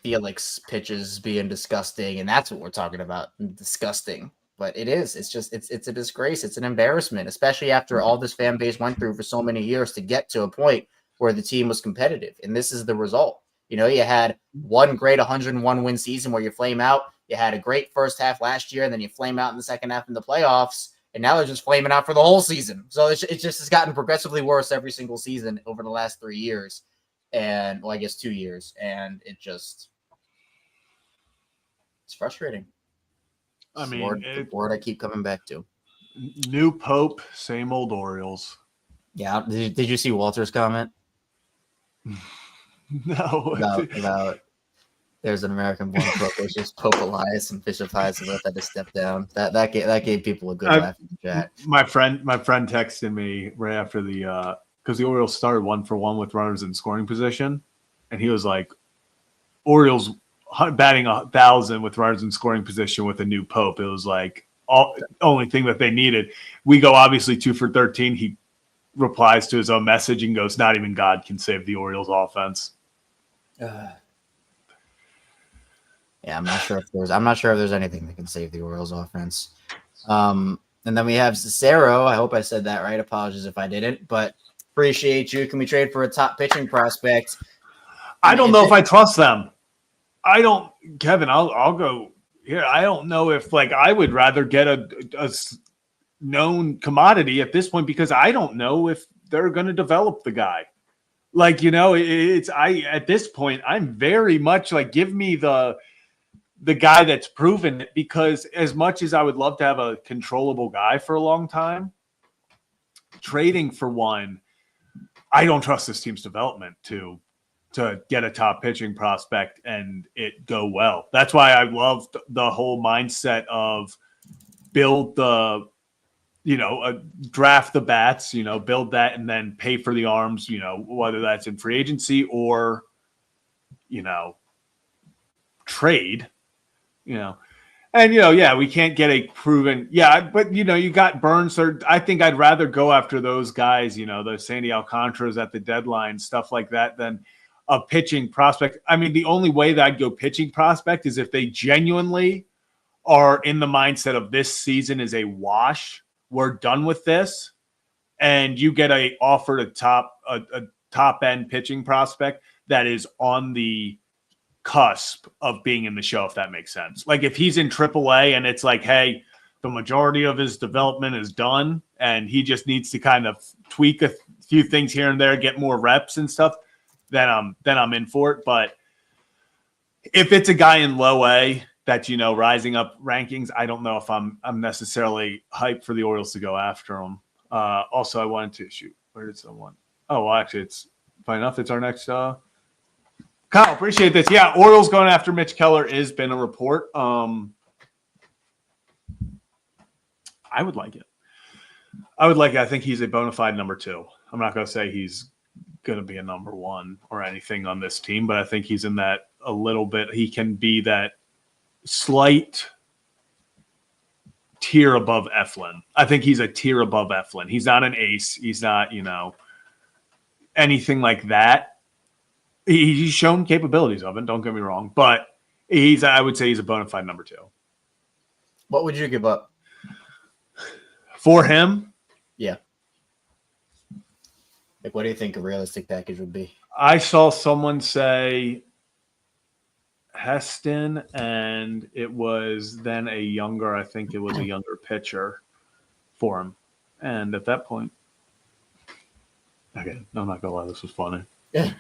Felix pitches being disgusting, and that's what we're talking about, disgusting. But it is. It's a disgrace. It's an embarrassment, especially after all this fan base went through for so many years to get to a point where the team was competitive, and this is the result. You had one great 101 win season where you flame out. You had a great first half last year, and then you flame out in the second half in the playoffs, and now they're just flaming out for the whole season. So it just has gotten progressively worse every single season over the last 3 years, and I guess 2 years, and it's frustrating. I mean, the word I keep coming back to. New Pope, same old Orioles. Yeah, did you see Walter's comment? No. About there's an American-born Pope. It's just Pope Elias and Bishop Highsmith had to step down. That gave people a good laugh in the chat. My friend texted me right after because the Orioles started 1 for 1 with runners in scoring position, and he was like, Orioles batting 1,000 with runners in scoring position with a new Pope. It was like only thing that they needed. We go obviously 2 for 13. He replies to his own message and goes, not even God can save the Orioles offense. Yeah, I'm not sure if there's anything that can save the Orioles offense. And then we have Cicero. I hope I said that right. Apologies if I didn't, but appreciate you. Can we trade for a top pitching prospect? I don't know if I trust them. I don't, Kevin, I'll go here. I don't know if I would rather get a known commodity at this point because I don't know if they're going to develop the guy. At this point, I'm very much give me the the guy that's proven it, because as much as I would love to have a controllable guy for a long time, trading for one, I don't trust this team's development to get a top pitching prospect and it go well. That's why I loved the whole mindset of build the, draft the bats, build that and then pay for the arms, whether that's in free agency or, trade, And, we can't get a proven, but, you got Burns. I think I'd rather go after those guys, the Sandy Alcantara's at the deadline, stuff like that, than a pitching prospect. I mean, the only way that I'd go pitching prospect is if they genuinely are in the mindset of this season is a wash. We're done with this. And you get a offer to a top end pitching prospect that is on the cusp of being in the show, if that makes sense. Like if he's in AAA and it's like, hey, the majority of his development is done and he just needs to kind of tweak a few things here and there, get more reps and stuff, then I'm in for it. But if it's a guy in low A that, rising up rankings, I don't know if I'm necessarily hyped for the Orioles to go after him. Also, I wanted to shoot. Where did someone? Oh, well, actually, it's fine enough. It's our next Kyle, appreciate this. Yeah, Orioles going after Mitch Keller has been a report. I would like it. I think he's a bona fide number 2. I'm not going to say he's going to be a number 1 or anything on this team, but I think he's in that a little bit. He can be that slight tier above Eflin. I think he's a tier above Eflin. He's not an ace. He's not, anything like that. He's shown capabilities of it. Don't get me wrong, but I would say he's a bona fide number 2. What would you give up for him? Yeah. Like, what do you think a realistic package would be? I saw someone say Heston, and it was then I think it was a younger pitcher for him. And at that point, okay, I'm not gonna lie, this was funny. Yeah.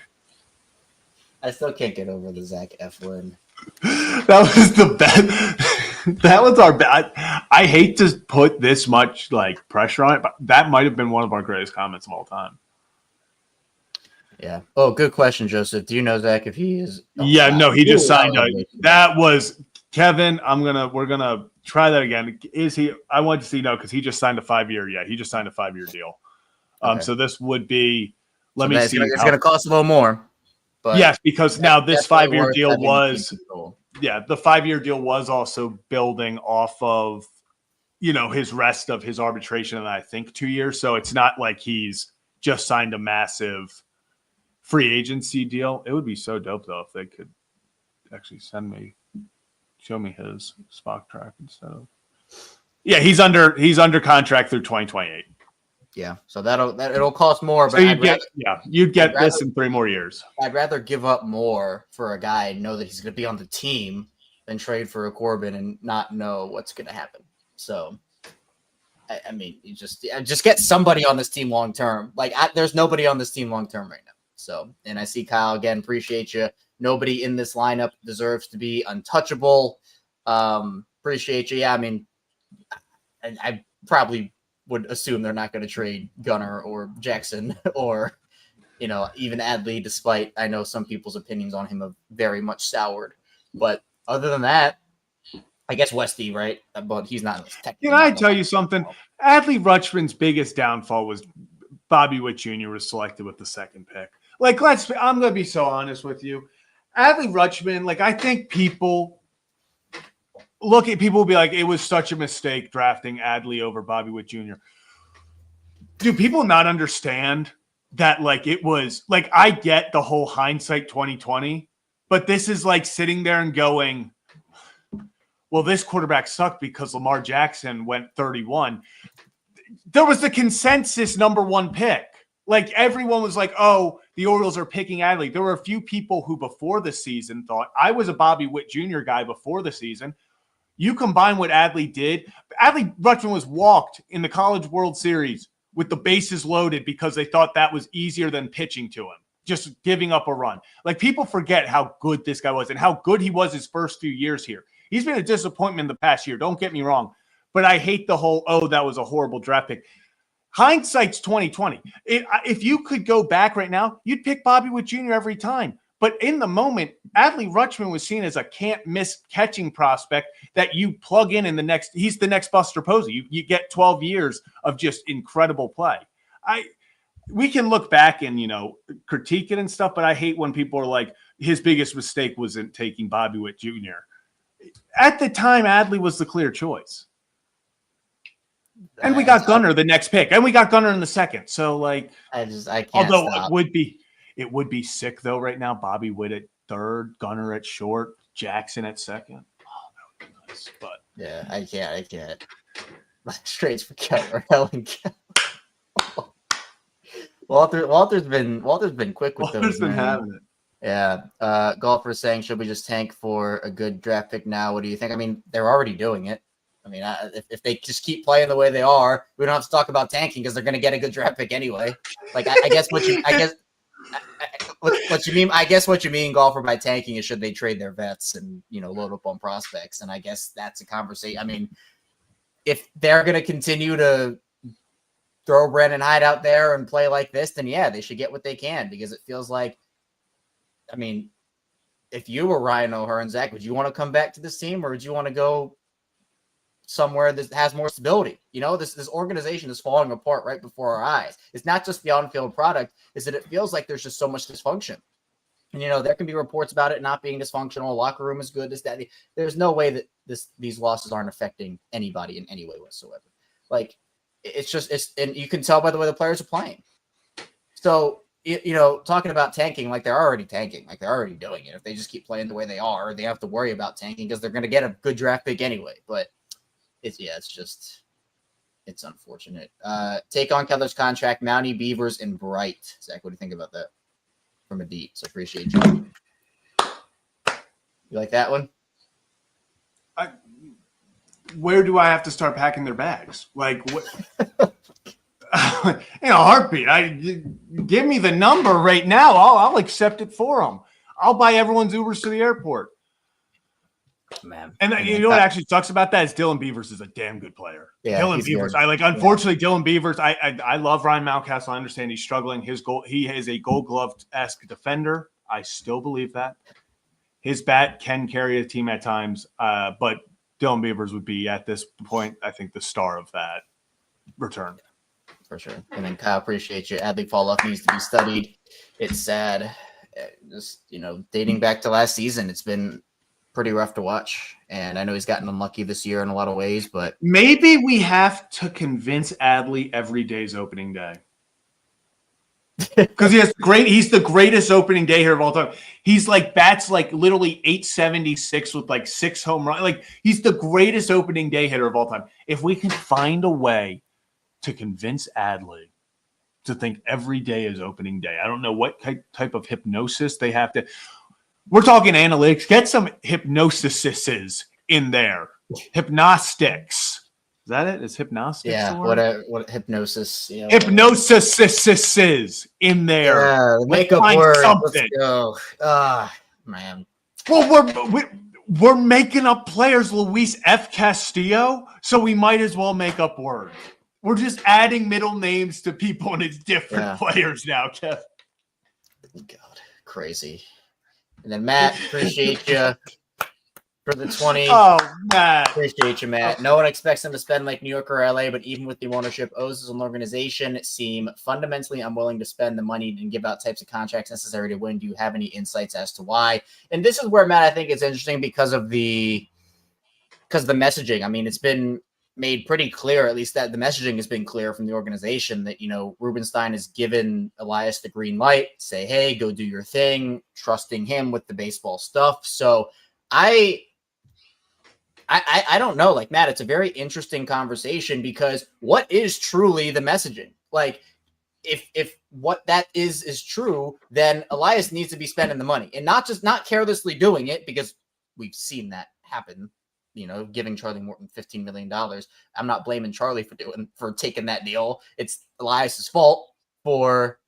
I still can't get over the Zach Eflin. That was the best. That was our bad. I hate to put this much pressure on it, but that might have been one of our greatest comments of all time. Yeah. Oh, good question, Joseph. Do you know Zach if he is? Oh, yeah, no, he just signed. That was Kevin. We're gonna try that again. Is he? I want to see because he just signed a 5-year. Yeah, he just signed a 5-year deal. Okay. So this would be. Let me see. It's gonna cost a little more. But yes, because now this 5-year deal was. Yeah, the 5-year deal was also building off of, his rest of his arbitration, and I think 2 years. So it's not like he's just signed a massive free agency deal. It would be so dope though if they could actually show me his Spock track instead of. Yeah, he's under contract through 2028. Yeah, so it'll cost more, but so you'd get this in 3 more years. I'd rather give up more for a guy and know that he's going to be on the team than trade for a Corbin and not know what's going to happen. So, I mean, you just get somebody on this team long term. There's nobody on this team long term right now. So, and I see Kyle again. Appreciate you. Nobody in this lineup deserves to be untouchable. Appreciate you. Yeah, I mean, I probably would assume they're not going to trade Gunnar or Jackson or, even Adley, despite I know some people's opinions on him have very much soured. But other than that, I guess Westy, right? But he's not technically. Can I tell you something? Adley Rutschman's biggest downfall was Bobby Witt Jr. was selected with the 2nd pick. I'm going to be so honest with you. Adley Rutschman, I think people will be like, it was such a mistake drafting Adley over Bobby Witt Jr. Do people not understand that, it was, I get the whole hindsight 2020, but this is sitting there and going, well, this quarterback sucked because Lamar Jackson went 31. There was the consensus number 1 pick. Everyone was like, oh, the Orioles are picking Adley. There were a few people who before the season thought, I was a Bobby Witt Jr. guy before the season. You combine what Adley did. Adley Rutschman was walked in the College World Series with the bases loaded because they thought that was easier than pitching to him, just giving up a run. People forget how good this guy was and how good he was his first few years here. He's been a disappointment the past year. Don't get me wrong. But I hate the whole, that was a horrible draft pick. Hindsight's 2020. If you could go back right now, you'd pick Bobby Witt Jr. every time. But in the moment, Adley Rutschman was seen as a can't-miss catching prospect that you plug in the next – he's the next Buster Posey. You get 12 years of just incredible play. We can look back and, critique it and stuff, but I hate when people are like, his biggest mistake wasn't taking Bobby Witt Jr. At the time, Adley was the clear choice. And we got Gunnar the next pick, and we got Gunnar in the second. So, I can't. Although stop. It would be sick though right now. Bobby Witt at third, Gunnar at short, Jackson at second. Oh, that would be nice. But yeah, I can't. Straight for Keller, Helen Keller. Walter's been quick with those. Walter's been having it. Yeah. Golfer saying, should we just tank for a good draft pick now? What do you think? I mean, they're already doing it. I mean, if they just keep playing the way they are, we don't have to talk about tanking because they're going to get a good draft pick anyway. I guess what you mean, I guess what you mean, Golfer, by tanking is should they trade their vets and load up on prospects, and I guess that's a conversation. I mean, if they're going to continue to throw Brandon Hyde out there and play like this, then yeah, they should get what they can because it feels like, I mean, if you were Ryan O'Hearn, Zach, would you want to come back to this team or would you want to go somewhere that has more stability? This organization is falling apart right before our eyes. It's not just the on-field product, is that it feels like there's just so much dysfunction. And there can be reports about it not being dysfunctional. Locker room is good. There's no way that these losses aren't affecting anybody in any way whatsoever. And you can tell by the way the players are playing. So, talking about tanking, they're already tanking, they're already doing it. If they just keep playing the way they are, they have to worry about tanking because they're going to get a good draft pick anyway. But it's unfortunate. Take on Keller's contract, Mountie, Beavers, and Bright. Zach, what do you think about that? From a deep, so appreciate you. You like that one? Where do I have to start packing their bags? What? In a heartbeat. Give me the number right now. I'll accept it for them. I'll buy everyone's Ubers to the airport. Man, and what actually sucks about that is Dylan Beavers is a damn good player. Yeah, Dylan Beavers. Good. Unfortunately, Dylan Beavers. I love Ryan Mountcastle. I understand he's struggling. He is a Gold Glove-esque defender. I still believe that his bat can carry a team at times. But Dylan Beavers would be at this point, I think, the star of that return. For sure. And then Kyle, appreciate you. Adley fall-off needs to be studied. It's sad. Just dating back to last season, it's been pretty rough to watch. And I know he's gotten unlucky this year in a lot of ways, but maybe we have to convince Adley every day's opening day. Because he's the greatest opening day here of all time. He's bats literally 876 with 6 home runs. He's the greatest opening day hitter of all time. If we can find a way to convince Adley to think every day is opening day. I don't know what type of hypnosis they have to. We're talking analytics. Get some hypnosises in there. Hypnostics. Is that it? Is hypnostics? Yeah. What hypnosis? Hypnosisises in there. Yeah, make up word. Something. Let's go. Man. Well, we're making up players, Luis F. Castillo, so we might as well make up words. We're just adding middle names to people, and it's different players now, Kev. God, crazy. And then Matt, appreciate you for the 20. Oh, Matt. Appreciate you, Matt. No one expects them to spend like New York or LA, but even with the ownership, O's as an organization seem fundamentally unwilling to spend the money and give out types of contracts necessary to win. Do you have any insights as to why? And this is where, Matt, I think it's interesting because the messaging. I mean, it's been made pretty clear, at least that the messaging has been clear from the organization that, Rubenstein has given Elias the green light, say, hey, go do your thing, trusting him with the baseball stuff. So I don't know, Matt, it's a very interesting conversation because what is truly the messaging? If what that is true, then Elias needs to be spending the money and not carelessly doing it, because we've seen that happen. Giving Charlie Morton $15 million. I'm not blaming Charlie for taking that deal. It's Elias's fault for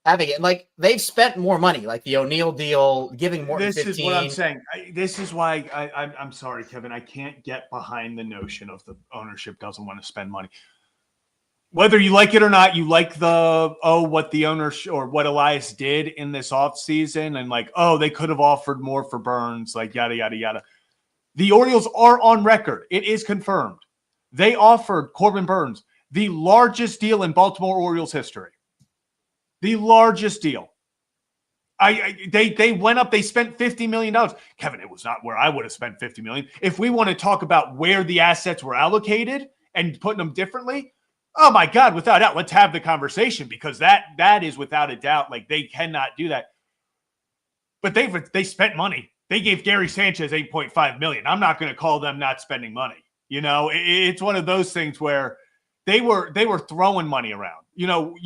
having it. Like they've spent more money, like the O'Neal deal, giving Morton This 15. is what I'm saying. This is why I'm sorry, Kevin. I can't get behind the notion of the ownership doesn't want to spend money. Whether you like it or not, you like what the owners or what Elias did in this offseason and like, they could have offered more for Burns, like yada, yada, yada. The Orioles are on record. It is confirmed. They offered Corbin Burns the largest deal in Baltimore Orioles history. The largest deal. They went up. They spent $50 million. Kevin, it was not where I would have spent $50 million. If we want to talk about where the assets were allocated and putting them differently, oh my God, without doubt, let's have the conversation because that is without a doubt, like they cannot do that. But they spent money. They gave Gary Sanchez $8.5 million. I'm not going to call them not spending money. You know, it's one of those things where they were throwing money around. You know,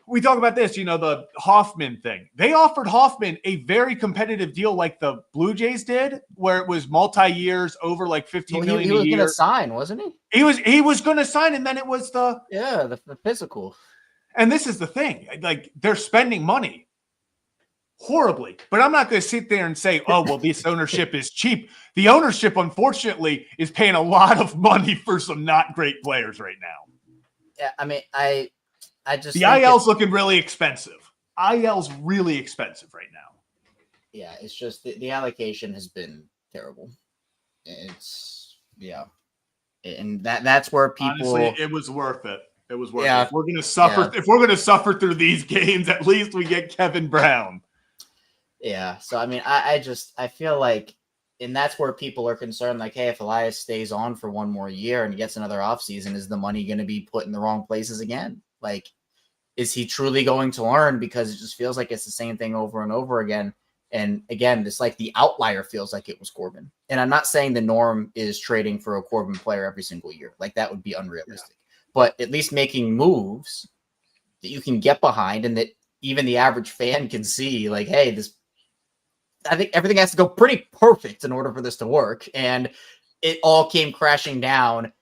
we talk about this, you know, the Hoffman thing. They offered Hoffman a very competitive deal like the Blue Jays did, where it was multi-years over like $15 million a year. He was going to sign, wasn't he? He was going to sign, and then it was the physical. And this is the thing. Like, they're spending money horribly. But I'm not going to sit there and say, oh, well, this ownership is cheap. The ownership, unfortunately, is paying a lot of money for some not great players right now. Yeah, I mean, I just the IL's looking really expensive. IL's really expensive right now. Yeah, it's just the allocation has been terrible. And that's where people. Honestly, it was worth it. It was worth it. If we're gonna suffer, if we're gonna suffer through these games, at least we get Kevin Brown. Yeah. So I mean, I feel like, and that's where people are concerned. Like, hey, if Elias stays on for one more year and gets another offseason, is the money going to be put in the wrong places again? Like, is he truly going to learn? Because it just feels like it's the same thing over and over again. And again, it's like the outlier feels like it was Corbin. And I'm not saying the norm is trading for a Corbin player every single year. Like, that would be unrealistic. Yeah. But at least making moves that you can get behind and that even the average fan can see, like, hey, I think everything has to go pretty perfect in order for this to work. And it all came crashing down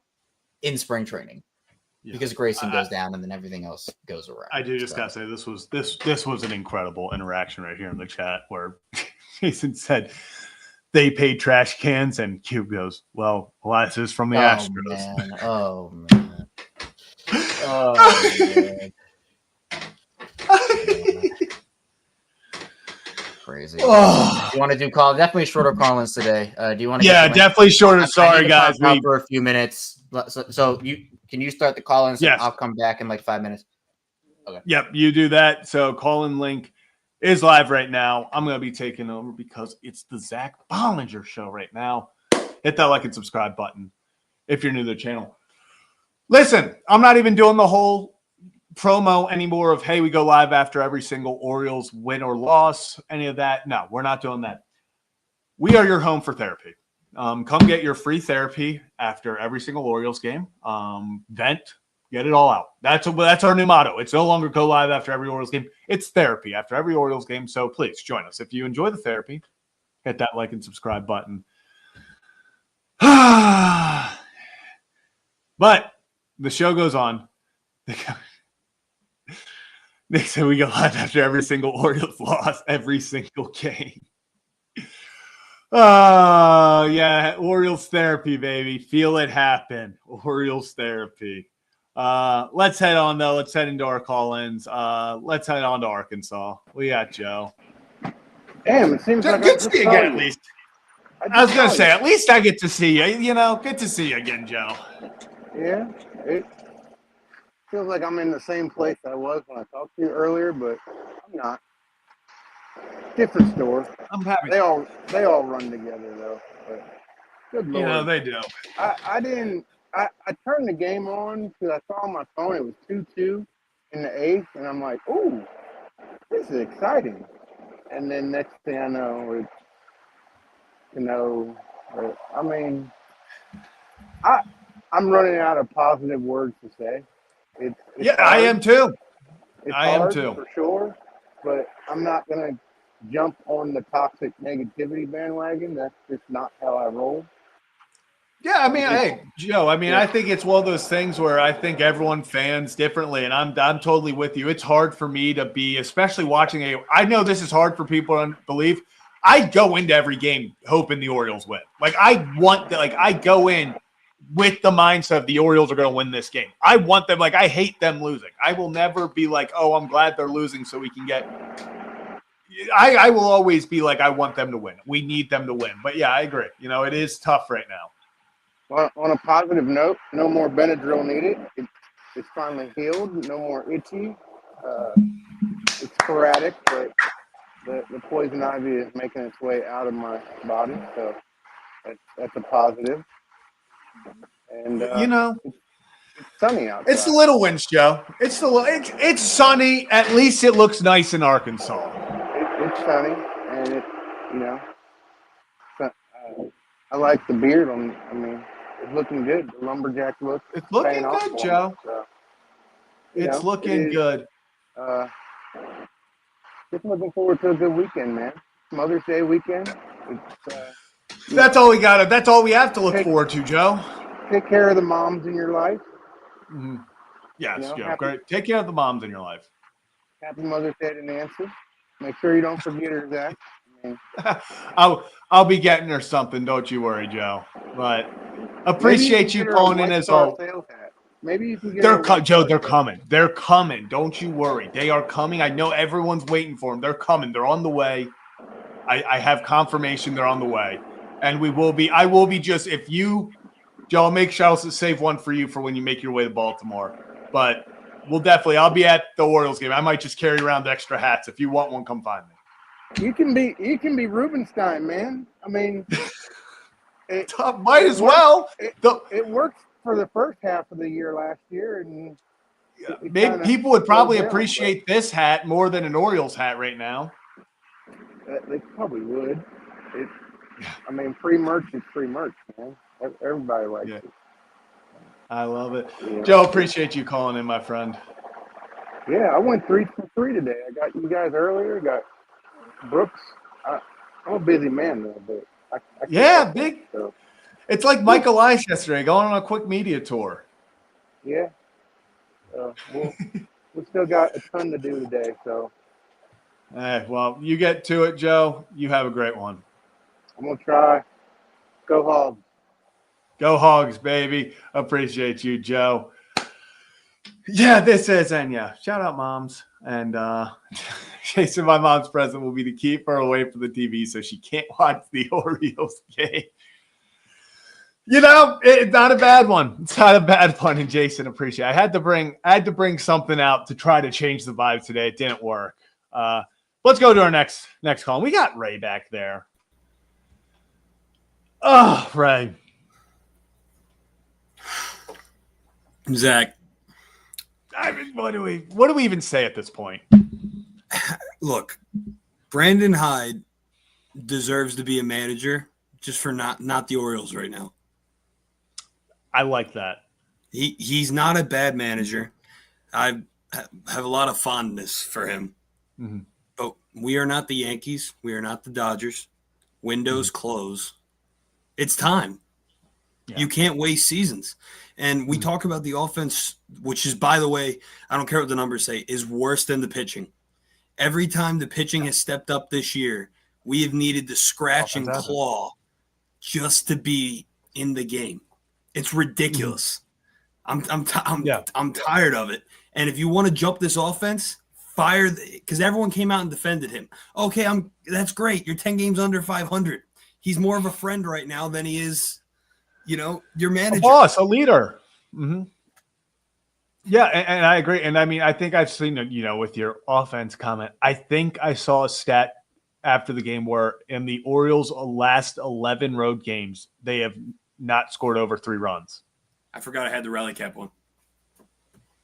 in spring training. Because Grayson goes down and then everything else goes around. I do just gotta say this was an incredible interaction right here in the chat where Jason said they paid trash cans and Cube goes, well, Elias is from the Astros. Man. Oh man. Oh man. Crazy. Oh. You want to do definitely shorter call-ins today. Do you want to? Yeah, definitely shorter. Sorry, guys. For a few minutes. So can you start the call-ins? Yes. I'll come back in like 5 minutes. Okay. Yep, you do that. So call-in link is live right now. I'm going to be taking over because it's the Zach Bollinger show right now. Hit that like and subscribe button if you're new to the channel. Listen, I'm not even doing the whole promo anymore of, hey, we go live after every single Orioles win or loss, any of that. No, we're not doing that. We are your home for therapy. Come get your free therapy after every single Orioles game. Vent, get it all out. That's our new motto. It's no longer go live after every Orioles game. It's therapy after every Orioles game. So please join us. If you enjoy the therapy, hit that like and subscribe button. But the show goes on. They say we go live after every single Orioles loss, every single game. Oh, yeah. Orioles therapy, baby. Feel it happen. Orioles therapy. Let's head on, though. Let's head into our call-ins. Let's head on to Arkansas. We got Joe. Damn, it seems like good to see you again, at least. I was going to say, at least I get to see you. You know, good to see you again, Joe. Yeah, it feels like I'm in the same place I was when I talked to you earlier, but I'm not. Different store. I'm happy. They all run together though. But good Lord. You know, they do. I turned the game on because I saw on my phone it was 2-2 in the eighth, and I'm like, ooh, this is exciting. And then next thing I know, I mean, I'm running out of positive words to say. It's yeah, hard. I am too. I am too, for sure. But I'm not gonna jump on the toxic negativity bandwagon. That's just not how I roll. Yeah, I mean, hey, Joe, I mean, I think it's one of those things where I think everyone fans differently, and I'm totally with you. It's hard for me to be, especially watching I know this is hard for people to believe. I go into every game hoping the Orioles win. Like, I go in with the mindset of the Orioles are going to win this game. I want them, I hate them losing. I will never be like, oh, I'm glad they're losing so we can get – I will always be like, I want them to win. We need them to win. But, yeah, I agree. It is tough right now. On a positive note, no more Benadryl needed. It's finally healed. No more itchy. It's sporadic, but the poison ivy is making its way out of my body, so that's a positive. And it's sunny outside. It's the little wins, Joe. It's sunny. At least it looks nice in Arkansas. It's sunny, and I like the beard on. I mean, it's looking good. The lumberjack look. It's looking good, Joe. It's looking good. Just looking forward to a good weekend, man. Mother's Day weekend. That's all we got. That's all we have to look forward to, Joe. Take care of the moms in your life. Mm-hmm. Yes, Joe. Great. Take care of the moms in your life. Happy Mother's Day to Nancy. Make sure you don't forget her, Zach. I'll be getting her something. Don't you worry, Joe. But appreciate you calling in as well. Maybe you can get Joe, they're coming. They're coming. Don't you worry. They are coming. I know everyone's waiting for them. They're coming. They're on the way. I have confirmation they're on the way. And I will be just, if you, Joe, I'll make sure I'll save one for you for when you make your way to Baltimore. But I'll be at the Orioles game. I might just carry around extra hats. If you want one, come find me. You can be Rubenstein, man. I mean, might as well. It worked for the first half of the year last year, and maybe people would probably appreciate this hat more than an Orioles hat right now. They probably would. I mean, free merch is free merch, man. Everybody likes it. I love it. Yeah. Joe, appreciate you calling in, my friend. Yeah, I went 3 for 3 today. I got you guys earlier. Got Brooks. I'm a busy man, though, but I big. So. It's like Michael Elias yesterday, going on a quick media tour. Yeah. We still got a ton to do today, so. Well, you get to it, Joe. You have a great one. I'm going to try. Go Hogs. Go Hogs, baby. Appreciate you, Joe. Yeah, this is, and shout out moms. And Jason, my mom's present will be to keep her away from the TV so she can't watch the Orioles game. It's not a bad one. It's not a bad one, and Jason, appreciate it. I had to bring something out to try to change the vibe today. It didn't work. Let's go to our next call. We got Ray back there. Oh, Ray. Zach. I mean, what do we even say at this point? Look, Brandon Hyde deserves to be a manager just for not the Orioles right now. I like that. He's not a bad manager. I have a lot of fondness for him. Mm-hmm. But we are not the Yankees. We are not the Dodgers. Windows close. It's time. Yeah. You can't waste seasons. And we talk about the offense, which is, by the way, I don't care what the numbers say, is worse than the pitching. Every time the pitching has stepped up this year, we have needed to scratch and claw just to be in the game. It's ridiculous. I'm tired of it. And if you want to jump this offense, fire because everyone came out and defended him. Okay, that's great. You're 10 games under 500. He's more of a friend right now than he is, your manager. A boss, a leader. Mm-hmm. Yeah, and I agree. And I mean, I think I've seen, with your offense comment, I think I saw a stat after the game where in the Orioles' last 11 road games, they have not scored over 3 runs. I forgot I had the rally cap one.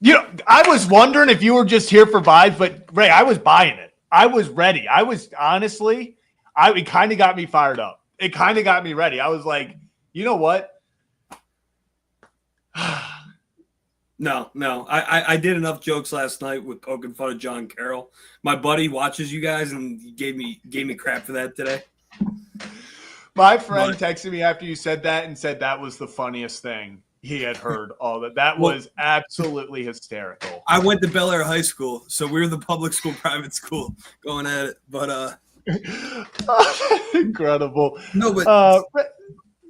I was wondering if you were just here for vibes, but Ray, I was buying it. I was ready. I was honestly, it kind of got me fired up. It kind of got me ready. I was like, you know what? No. I did enough jokes last night with poking fun of John Carroll. My buddy watches you guys and gave me crap for that today. My friend texted me after you said that and said that was the funniest thing he had heard all that. That was absolutely hysterical. I went to Bel Air High School, so we were the public school, private school going at it. But incredible. No, but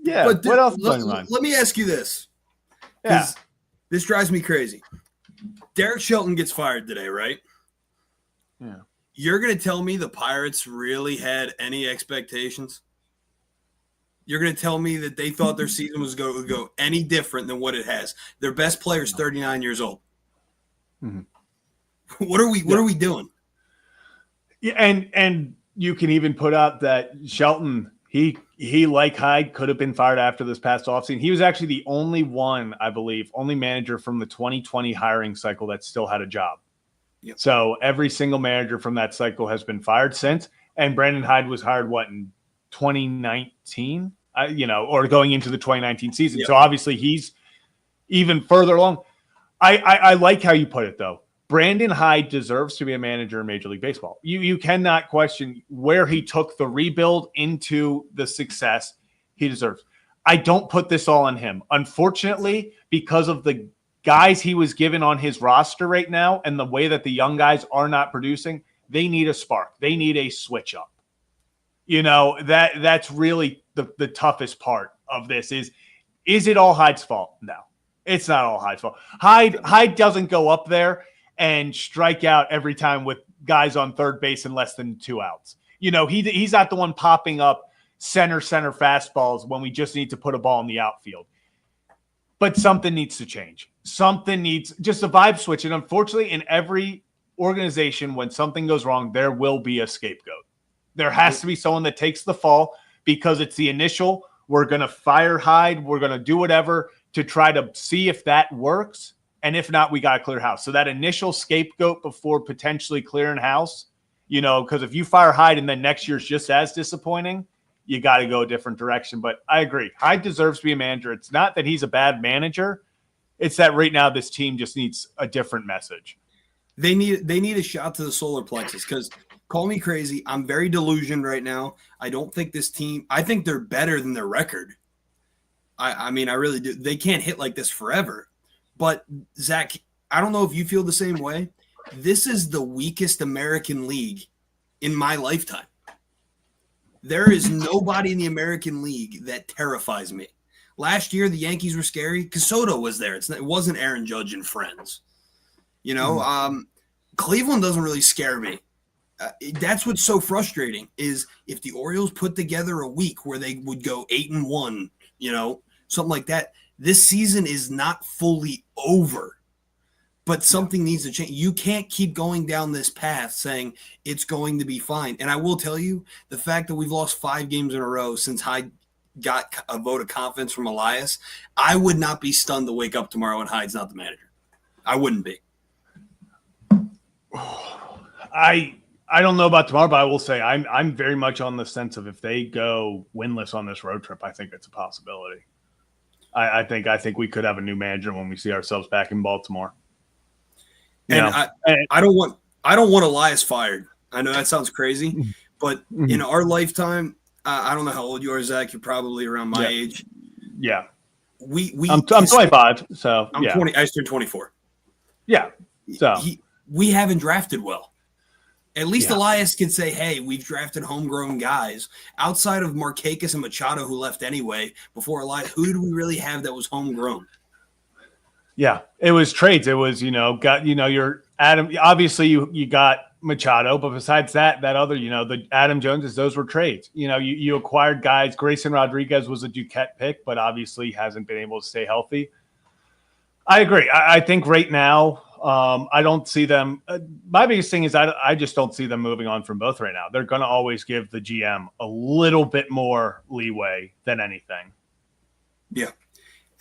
yeah. But what else is on your mind? Let me ask you this. Yeah. This drives me crazy. Derek Shelton gets fired today, right? Yeah. You're going to tell me the Pirates really had any expectations? You're going to tell me that they thought their season was going to go any different than what it has? Their best player is 39 years old. Mm-hmm. What are we doing? Yeah, and you can even put out that Shelton, he like Hyde could have been fired after this past offseason. He was actually the only one, I believe, only manager from the 2020 hiring cycle that still had a job. Yep. So every single manager from that cycle has been fired since. And Brandon Hyde was hired, in 2019? Or going into the 2019 season. Yep. So obviously he's even further along. I like how you put it, though. Brandon Hyde deserves to be a manager in Major League Baseball. You cannot question where he took the rebuild into the success he deserves. I don't put this all on him. Unfortunately, because of the guys he was given on his roster right now and the way that the young guys are not producing, they need a spark. They need a switch up. That's really the toughest part of this is it all Hyde's fault? No, it's not all Hyde's fault. Hyde doesn't go up there and strike out every time with guys on third base in less than 2 outs. He's not the one popping up center fastballs when we just need to put a ball in the outfield. But something needs to change. Something needs just a vibe switch. And unfortunately, in every organization, when something goes wrong, there will be a scapegoat. There has to be someone that takes the fall because it's the initial. We're going to fire Hyde. We're going to do whatever to try to see if that works. And if not, we got to clear house. So that initial scapegoat before potentially clearing house, because if you fire Hyde and then next year's just as disappointing, you got to go a different direction. But I agree. Hyde deserves to be a manager. It's not that he's a bad manager. It's that right now this team just needs a different message. They need a shot to the solar plexus because call me crazy. I'm very delusioned right now. I don't think this team – I think they're better than their record. I mean, I really do. They can't hit like this forever. But, Zach, I don't know if you feel the same way. This is the weakest American League in my lifetime. There is nobody in the American League that terrifies me. Last year, the Yankees were scary because Soto was there. It wasn't Aaron Judge and friends. Cleveland doesn't really scare me. That's what's so frustrating is if the Orioles put together a week where they would go 8-1, something like that, this season is not fully over, but something needs to change. You can't keep going down this path saying it's going to be fine. And I will tell you, the fact that we've lost 5 games in a row since Hyde got a vote of confidence from Elias, I would not be stunned to wake up tomorrow and Hyde's not the manager. I wouldn't be. I don't know about tomorrow, but I will say I'm very much on the sense of if they go winless on this road trip, I think it's a possibility. I think we could have a new manager when we see ourselves back in Baltimore. I don't want Elias fired. I know that sounds crazy, but in our lifetime, I don't know how old you are, Zach. You're probably around my age. Yeah. I'm 25, so I'm 20. I just turned 24. Yeah. So we haven't drafted well. At least Elias can say, hey, we've drafted homegrown guys. Outside of Markakis and Machado, who left anyway, before Elias, who did we really have that was homegrown? Yeah, it was trades. It was, your Adam. Obviously, you got Machado, but besides that other, the Adam Joneses, those were trades. You acquired guys. Grayson Rodriguez was a Duquette pick, but obviously hasn't been able to stay healthy. I agree. I think right now, I don't see them. My biggest thing is I just don't see them moving on from both right now. They're going to always give the GM a little bit more leeway than anything. Yeah.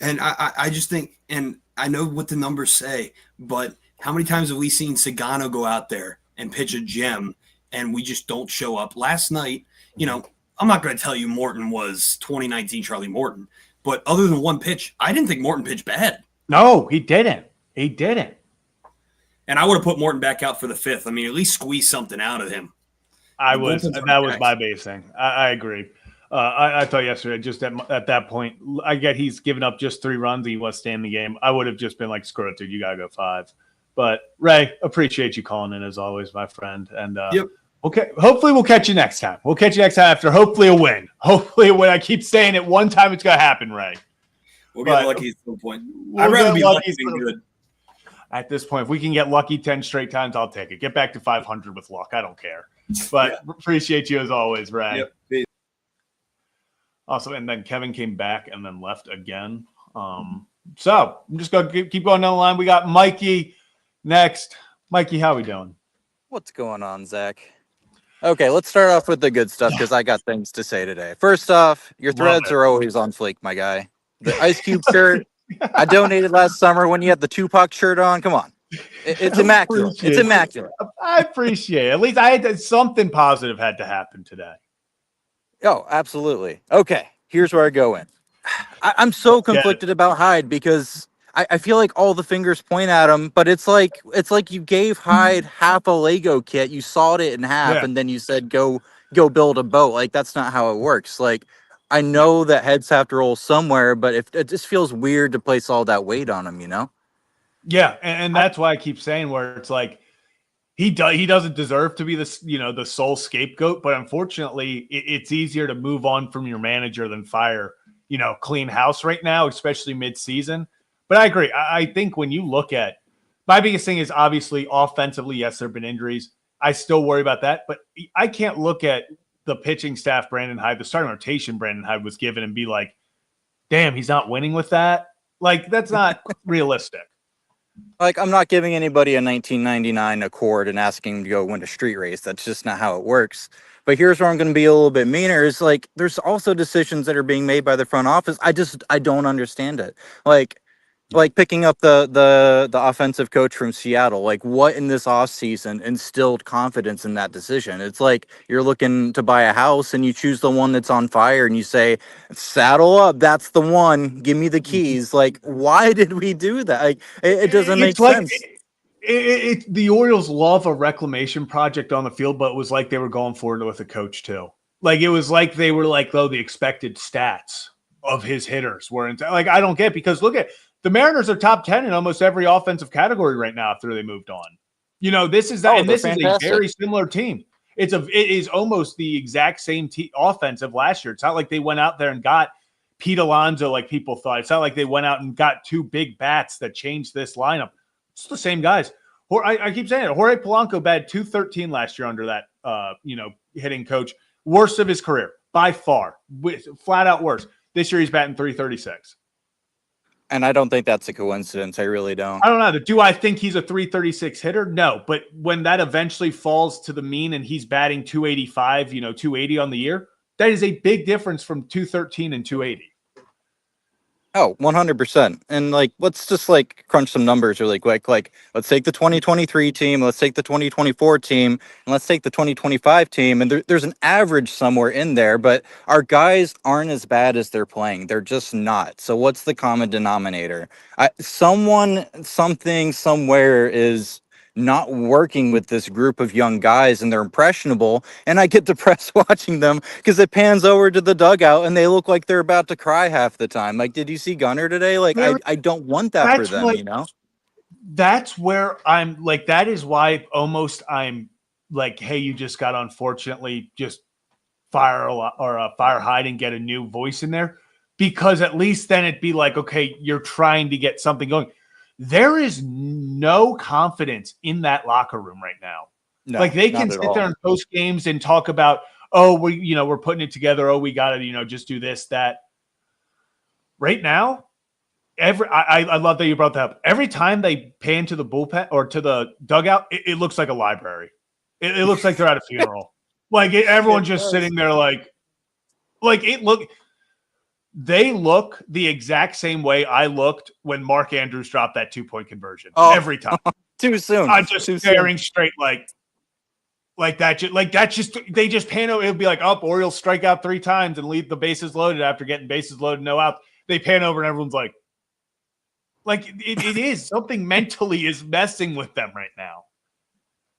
And I just think, and I know what the numbers say, but how many times have we seen Sagano go out there and pitch a gem and we just don't show up? Last night, I'm not going to tell you Morton was 2019 Charlie Morton, but other than one pitch, I didn't think Morton pitched bad. No, he didn't. And I would have put Morton back out for the 5th. I mean, at least squeeze something out of him. That was my base thing. I agree. I thought yesterday, just at that point, I get he's given up just 3 runs. He wants to stay in the game. I would have just been like, screw it, dude. You got to go 5. But, Ray, appreciate you calling in as always, my friend. And Yep. okay, hopefully we'll catch you next time. We'll catch you next time after hopefully a win. Hopefully a win. I keep saying it one time it's going to happen, Ray. We'll get lucky at some point. We'll I'd rather get be lucky lucky than good. At this point, if we can get lucky 10 straight times, I'll take it. Get back to 500 with luck. I don't care. But appreciate you as always, Ray. Yep. Peace. Awesome. And then Kevin came back and then left again. So I'm just going to keep going down the line. We got Mikey next. Mikey, how we doing? What's going on, Zach? Okay, let's start off with the good stuff because I got things to say today. First off, your threads are always on fleek, my guy. The Ice Cube shirt I donated last summer when you had the Tupac shirt on. Come on. It's immaculate. It's immaculate. I appreciate it. At least I had something positive had to happen today. Oh, absolutely. Okay, here's where I go in. I'm so conflicted about Hyde because I feel like all the fingers point at him, but it's like you gave Hyde half a Lego kit, you sawed it in half, and then you said go build a boat. Like, that's not how it works. Like, I know that heads have to roll somewhere, but if it just feels weird to place all that weight on him, you know? Yeah, and that's why I keep saying where it's like he doesn't deserve to be the sole scapegoat, but unfortunately, it's easier to move on from your manager than fire clean house right now, especially mid-season. But I agree. I think when you look at my biggest thing is obviously offensively, yes, there have been injuries. I still worry about that, but I can't look at the pitching staff Brandon Hyde, the starting rotation Brandon Hyde was given and be like, damn, he's not winning with that. Like, that's not realistic. Like, I'm not giving anybody a 1999 Accord and asking them to go win a street race. That's just not how it works. But here's where I'm going to be a little bit meaner is like, there's also decisions that are being made by the front office. I don't understand it. Like picking up the offensive coach from Seattle, like what in this offseason instilled confidence in that decision? It's like you're looking to buy a house and you choose the one that's on fire and you say, saddle up, that's the one, give me the keys. Like, why did we do that? Like, it doesn't make sense. The Orioles love a reclamation project on the field, but it was like they were going forward with a coach too. Like, it was like they were like, the expected stats of his hitters weren't like, I don't get, because look at the Mariners are top 10 in almost every offensive category right now after they moved on. This is a very similar team. It is almost the exact same offensive last year. It's not like they went out there and got Pete Alonso like people thought. It's not like they went out and got 2 big bats that changed this lineup. It's the same guys. I keep saying it. Jorge Polanco batted .213 last year under that hitting coach. Worst of his career by far, flat out worst. This year he's batting .336. And I don't think that's a coincidence. I really don't. I don't know. Do I think he's a .336 hitter? No. But when that eventually falls to the mean and he's batting .285, .280 on the year, that is a big difference from .213 and .280. Oh, 100%. And like, let's just like crunch some numbers really quick. Like, let's take the 2023 team, let's take the 2024 team, and let's take the 2025 team. And there's an average somewhere in there, but our guys aren't as bad as they're playing. They're just not. So what's the common denominator? Someone, something, somewhere is not working with this group of young guys, and they're impressionable, and I get depressed watching them because it pans over to the dugout and they look like they're about to cry half the time. Like, did you see Gunnar today? Like, I don't want that for them, That's where I'm like, that is why almost I'm like, hey, you just got to unfortunately just fire Hyde and get a new voice in there, because at least then it'd be like, okay, you're trying to get something going. There is no confidence in that locker room right now. No, like, they can sit there and post games and talk about, we're putting it together. Oh, we got to, just do this, that. Right now, I love that you brought that up. Every time they pan to the bullpen or to the dugout, it looks like a library. It looks like they're at a funeral. Like, everyone's just sitting there they look the exact same way I looked when Mark Andrews dropped that 2-point conversion. Every time. Too soon. I'm just staring straight like that. They just pan over. It'll be like, Orioles strike out 3 times and leave the bases loaded after getting bases loaded, no out. They pan over and everyone's like it is something mentally is messing with them right now.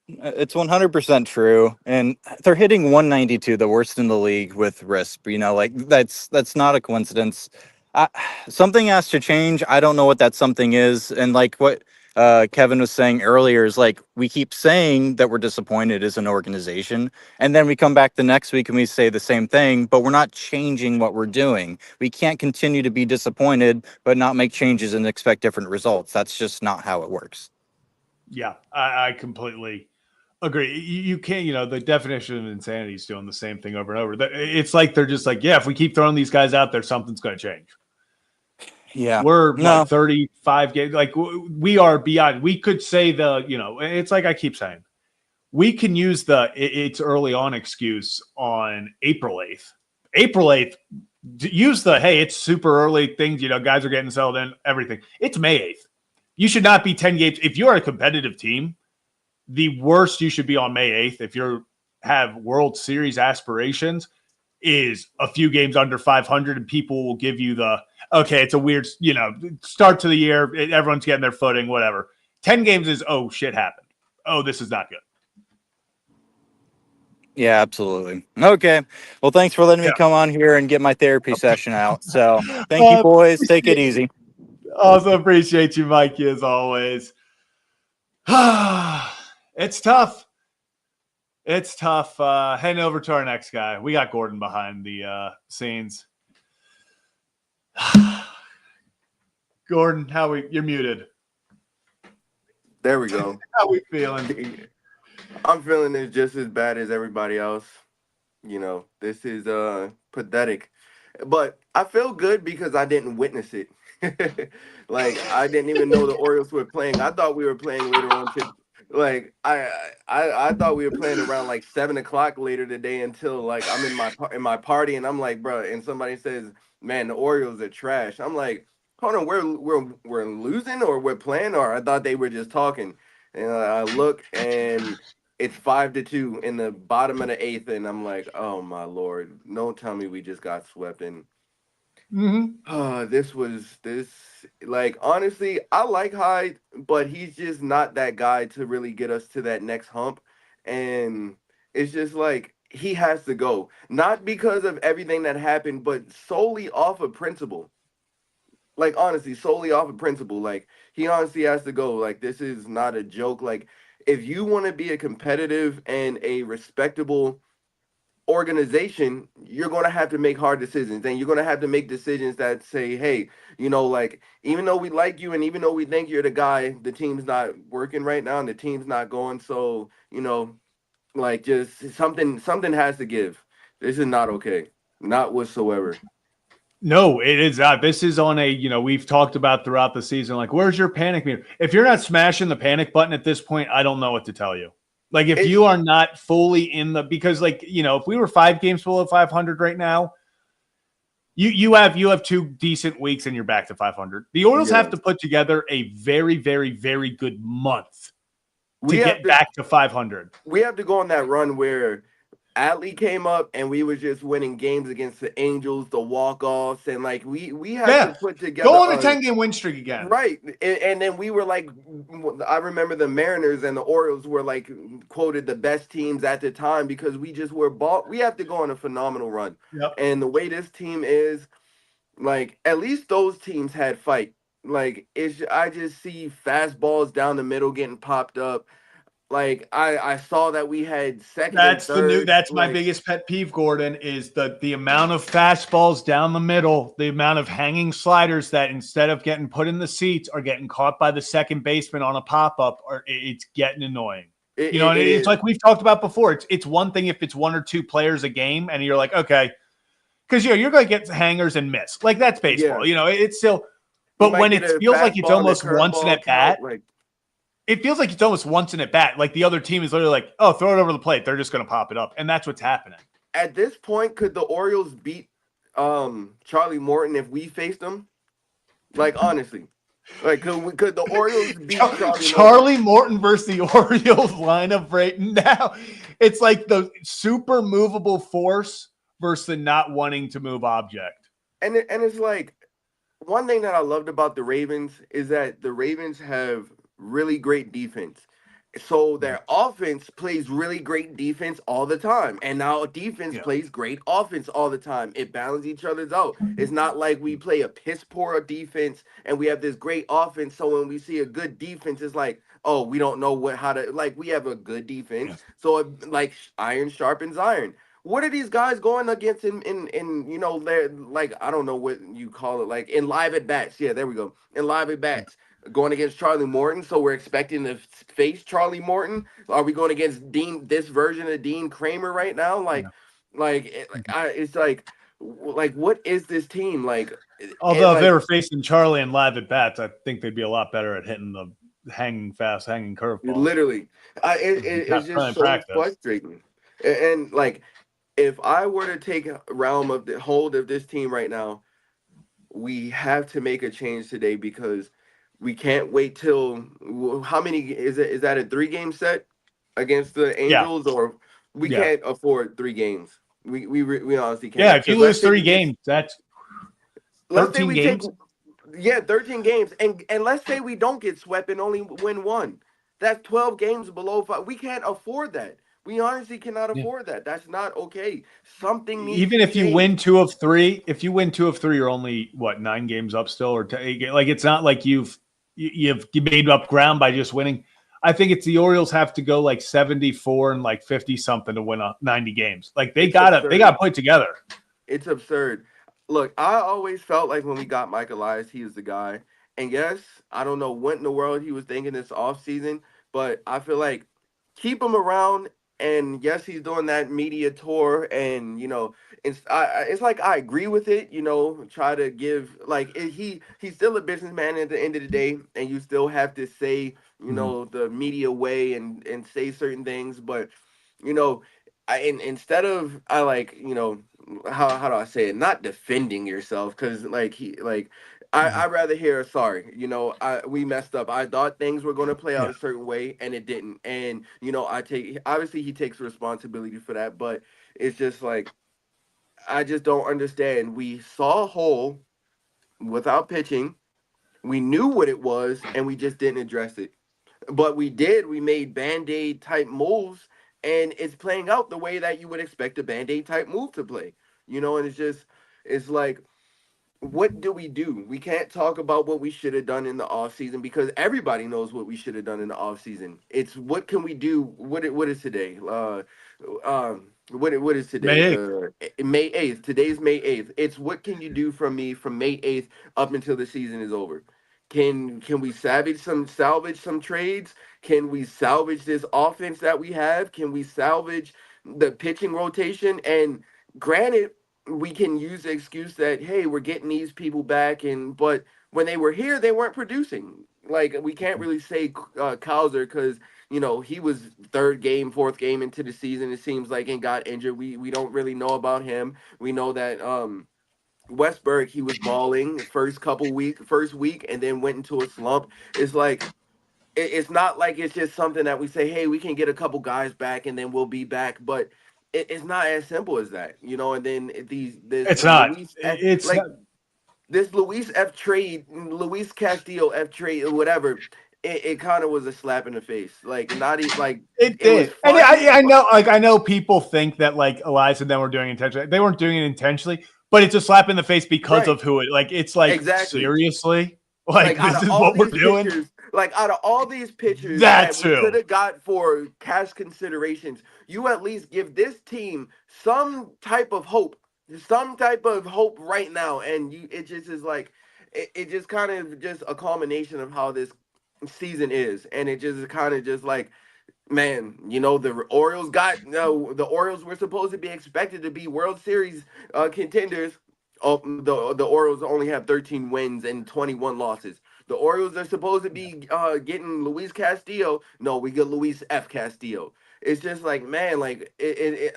It's 100% true, and they're hitting 192, the worst in the league with RISP. Like that's not a coincidence. I, Something has to change. I don't know what that something is, and like what Kevin was saying earlier is like we keep saying that we're disappointed as an organization, and then we come back the next week and we say the same thing, but we're not changing what we're doing. We can't continue to be disappointed but not make changes and expect different results. That's just not how it works. Yeah, I completely agree. You can't, the definition of insanity is doing the same thing over and over. It's like they're just like, yeah, if we keep throwing these guys out there, something's going to change. Yeah. We're No. 35 games. Like we are beyond. We could say it's like I keep saying, we can use it's early on excuse on April 8th. April 8th, use hey, it's super early things. Guys are getting settled in, everything. It's May 8th. You should not be 10 games. If you're a competitive team, the worst you should be on May 8th if you have World Series aspirations is a few games under 500, and people will give you it's a weird, start to the year. Everyone's getting their footing, whatever. 10 games is, oh, shit happened. Oh, this is not good. Yeah, absolutely. Okay. Well, thanks for letting me come on here and get my therapy session out. So thank you, boys. Take it easy. Also appreciate you, Mikey, as always. It's tough. It's tough. Heading over to our next guy. We got Gordon behind the scenes. Gordon, you're muted. There we go. How we feeling? I'm feeling it just as bad as everybody else. This is pathetic. But I feel good because I didn't witness it. Like I didn't even know the Orioles were playing. I thought we were playing later on like I thought we were playing around like 7 o'clock later today until like I'm in my party and I'm like, bro, and somebody says, man, the Orioles are trash. I'm like, hold on, we're losing or we're playing, or I thought they were just talking. And I look and it's 5-2 in the bottom of the 8th, and I'm like, oh my Lord, don't tell me we just got swept in. This like honestly, I like Hyde, but he's just not that guy to really get us to that next hump. And it's just like he has to go. Not because of everything that happened, but solely off of principle. Like honestly, solely off of principle. Like he honestly has to go. Like this is not a joke. Like if you want to be a competitive and a respectable organization, you're going to have to make hard decisions, and you're going to have to make decisions that say, hey, like even though we like you and even though we think you're the guy, the team's not working right now and the team's not going. So like just something has to give. This is not okay, not whatsoever. No, it is not. This is on we've talked about throughout the season, like, where's your panic meter? If you're not smashing the panic button at this point, I don't know what to tell you. Like, if you are not fully because if we were 5 games below 500 right now, you have 2 decent weeks and you're back to 500. The Orioles have to put together a very, very, very good month to get back to 500. We have to go on that run where Adley came up and we were just winning games against the Angels, the walk-offs, and like we had to put together go on a 10-game win streak again. Right. And then we were like, I remember the Mariners and the Orioles were like quoted the best teams at the time because we just were we have to go on a phenomenal run. Yep. And the way this team is, like, at least those teams had fight. Like I just see fastballs down the middle getting popped up. Like I saw that we had second. That's my biggest pet peeve, Gordon, is the amount of fastballs down the middle, the amount of hanging sliders that instead of getting put in the seats are getting caught by the second baseman on a pop-up, or it's getting annoying. It's like we've talked about before. It's one thing if it's 1 or 2 players a game and you're like, okay, because you're going to get hangers and miss. Like that's baseball. Yeah. It's still, but when it feels like it's almost once in at bat. It feels like it's almost once in at bat. Like the other team is literally like, oh, throw it over the plate. They're just going to pop it up. And that's what's happening. At this point, could the Orioles beat Charlie Morton if we faced them? Like, honestly. Like, could the Orioles beat Charlie Morton versus the Orioles lineup right now? It's like the super movable force versus the not wanting to move object. And it's like, one thing that I loved about the Ravens is that the Ravens have really great defense. So their offense plays really great defense all the time. And now defense Yeah. plays great offense all the time. It balances each other's out. It's not like we play a piss poor defense and we have this great offense. So when we see a good defense, it's like, oh, we don't know how to, like, we have a good defense. So like iron sharpens iron. What are these guys going against in you know, they're like, I don't know what you call it, like in live at bats. Yeah, there we go. In live at bats going against Charlie Morton, so we're expecting to face Charlie Morton. Are we going against this version of Dean Kramer right now? It's like, what is this team like? Although if they were facing Charlie and live at bats, I think they'd be a lot better at hitting the hanging curveball. Literally, it's just so frustrating. And like, if I were to take realm of the hold of this team right now, we have to make a change today because we can't wait till how many is it? Is that a 3-game set against the Angels, or we can't afford 3 games? We honestly can't. Yeah, if you lose 3 games, that's 13 games. 13 games, and let's say we don't get swept and only win 1. That's 12 games below 5. We can't afford that. We honestly cannot afford that. That's not okay. Something needs even to if you change. win 2 of 3, if you win 2 of 3, you're only 9 games up still, or like it's not like you've made up ground by just winning. I think it's the Orioles have to go like 74 and like 50 something to win 90 games. Like they gotta put it together. It's absurd. Look, I always felt like when we got Mike Elias, he was the guy. And yes, I don't know what in the world he was thinking this offseason, but I feel like keep him around. And yes, he's doing that media tour, and it's like I agree with it. Try to give he's still a businessman at the end of the day, and you still have to say the media way and say certain things, but instead of how do I say it? Not defending yourself, because I'd rather hear a sorry. We messed up. I thought things were going to play out a certain way, and it didn't. And obviously he takes responsibility for that, but it's just like I just don't understand. We saw a hole without pitching. We knew what it was, and we just didn't address it. But we did. We made Band-Aid type moves, and it's playing out the way that you would expect a Band-Aid type move to play. And it's like, what do? We can't talk about what we should have done in the offseason because everybody knows what we should have done in the offseason. It's what can we do? What is today? What is today? May 8th. Today's May 8th. It's what can you do from May 8th up until the season is over? Can we salvage some trades? Can we salvage this offense that we have? Can we salvage the pitching rotation? And granted, we can use the excuse that, hey, we're getting these people back, but when they were here, they weren't producing. Like, we can't really say Cowser because he was 4th game into the season, it seems like, and got injured. We don't really know about him. We know that Westberg, he was balling first week, and then went into a slump. It's like it's not like it's just something that we say, hey, we can get a couple guys back and then we'll be back, but it's not as simple as that, And then it's not. It's like not. This Luis Castillo F trade, or whatever. It kind of was a slap in the face. Like, not even like it did. And I know people think that like Elias and them were doing it intentionally. They weren't doing it intentionally, but it's a slap in the face because of who it. Like, it's like, seriously, like this is what we're doing. Like, out of all these pitchers that we could have got for cash considerations, you at least give this team some type of hope right now. And it just is like, it just kind of just a culmination of how this season is. And it just is kind of just like, man, the Orioles the Orioles were supposed to be expected to be World Series contenders. Oh, the Orioles only have 13 wins and 21 losses. The Orioles are supposed to be getting Luis Castillo. No, we get Luis F. Castillo. It's just like, man, like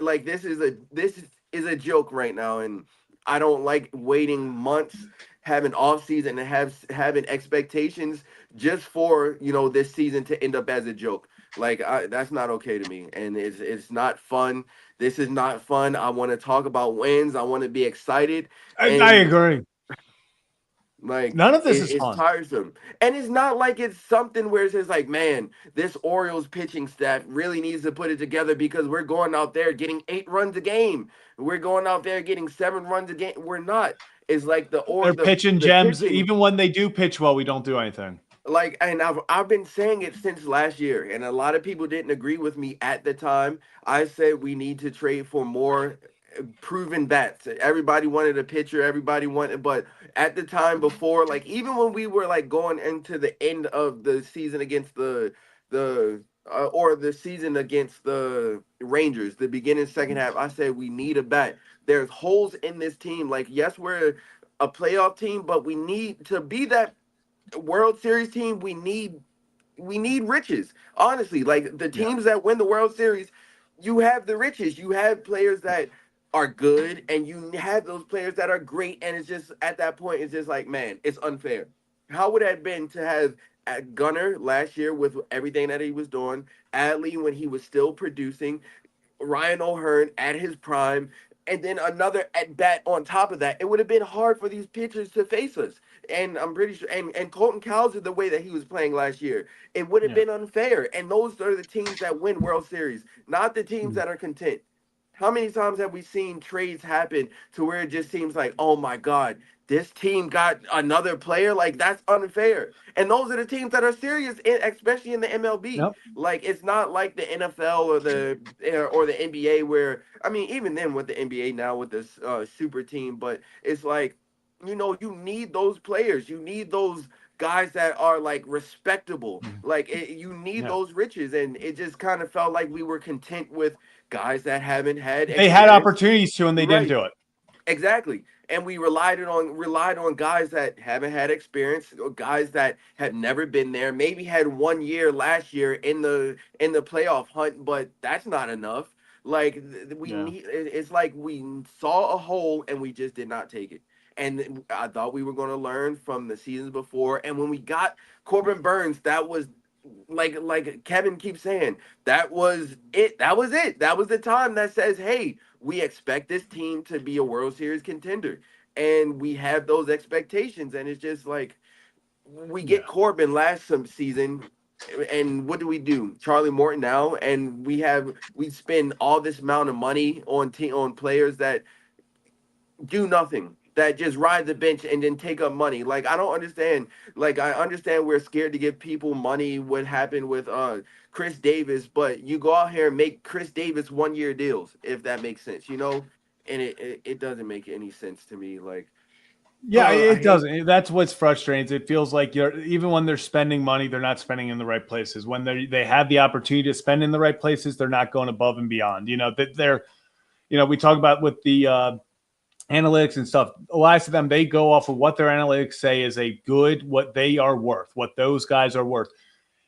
like this is a joke right now, and I don't like waiting months, having off season, and having expectations just for this season to end up as a joke. Like, that's not okay to me, and it's not fun. This is not fun. I want to talk about wins. I want to be excited. I agree. Like None of this is it's fun. tiresome, and it's not like it's something where it's just like, man, this Orioles pitching staff really needs to put it together because we're going out there getting 8 runs a game. We're going out there getting 7 runs a game. We're not. It's like They're pitching the gems. pitching. Even when they do pitch well, we don't do anything. Like, and I've been saying it since last year, and a lot of people didn't agree with me at the time. I said we need to trade for more proven bats. Everybody wanted a pitcher, everybody wanted, but at the time before, like even when we were like going into the end of the season against the or the season against the Rangers, the beginning second half, I said we need a bat. There's holes in this team. Like, yes, we're a playoff team, but we need to be that World Series team. We need riches. Honestly, like the teams that win the World Series, you have the riches. You have players that are good, and you have those players that are great. And it's just at that point, it's just like, man, it's unfair. How would it have been to have Gunnar last year with everything that he was doing, Adley when he was still producing, Ryan O'Hearn at his prime, and then another at bat on top of that? It would have been hard for these pitchers to face us. And I'm pretty sure, and Colton Cowser, the way that he was playing last year, it would have been unfair. And those are the teams that win World Series, not the teams that are content. How many times have we seen trades happen to where it just seems like, oh my God, this team got another player? Like, that's unfair. And those are the teams that are serious, especially in the MLB. Yep. Like, it's not like the NFL or the NBA where, I mean, even then with the NBA now with this super team, but it's like, you need those players. You need those guys that are like respectable. Like you need those riches, and it just kind of felt like we were content with guys that haven't had They had opportunities to, and they didn't Right. do it. Exactly. And we relied on guys that haven't had experience, or guys that have never been there, maybe had 1 year last year in the playoff hunt, but that's not enough. Like we need, it's like we saw a hole and we just did not take it. And I thought we were going to learn from the seasons before. And when we got Corbin Burns, that was like Kevin keeps saying, that was it. That was it. That was the time that says, hey, we expect this team to be a World Series contender. And we have those expectations. And it's just like we get Corbin last season. And what do? Charlie Morton now. And we spend all this amount of money on players that do nothing, that just ride the bench and then take up money. Like, I don't understand. Like, I understand we're scared to give people money. What happened with Chris Davis, but you go out here and make Chris Davis 1-year deals, if that makes sense, and it doesn't make any sense to me. Like, Yeah, it doesn't. That's what's frustrating. It feels like even when they're spending money, they're not spending in the right places. When they have the opportunity to spend in the right places, they're not going above and beyond. We talk about with the analytics and stuff. A lot of them, they go off of what their analytics say is what they are worth, what those guys are worth.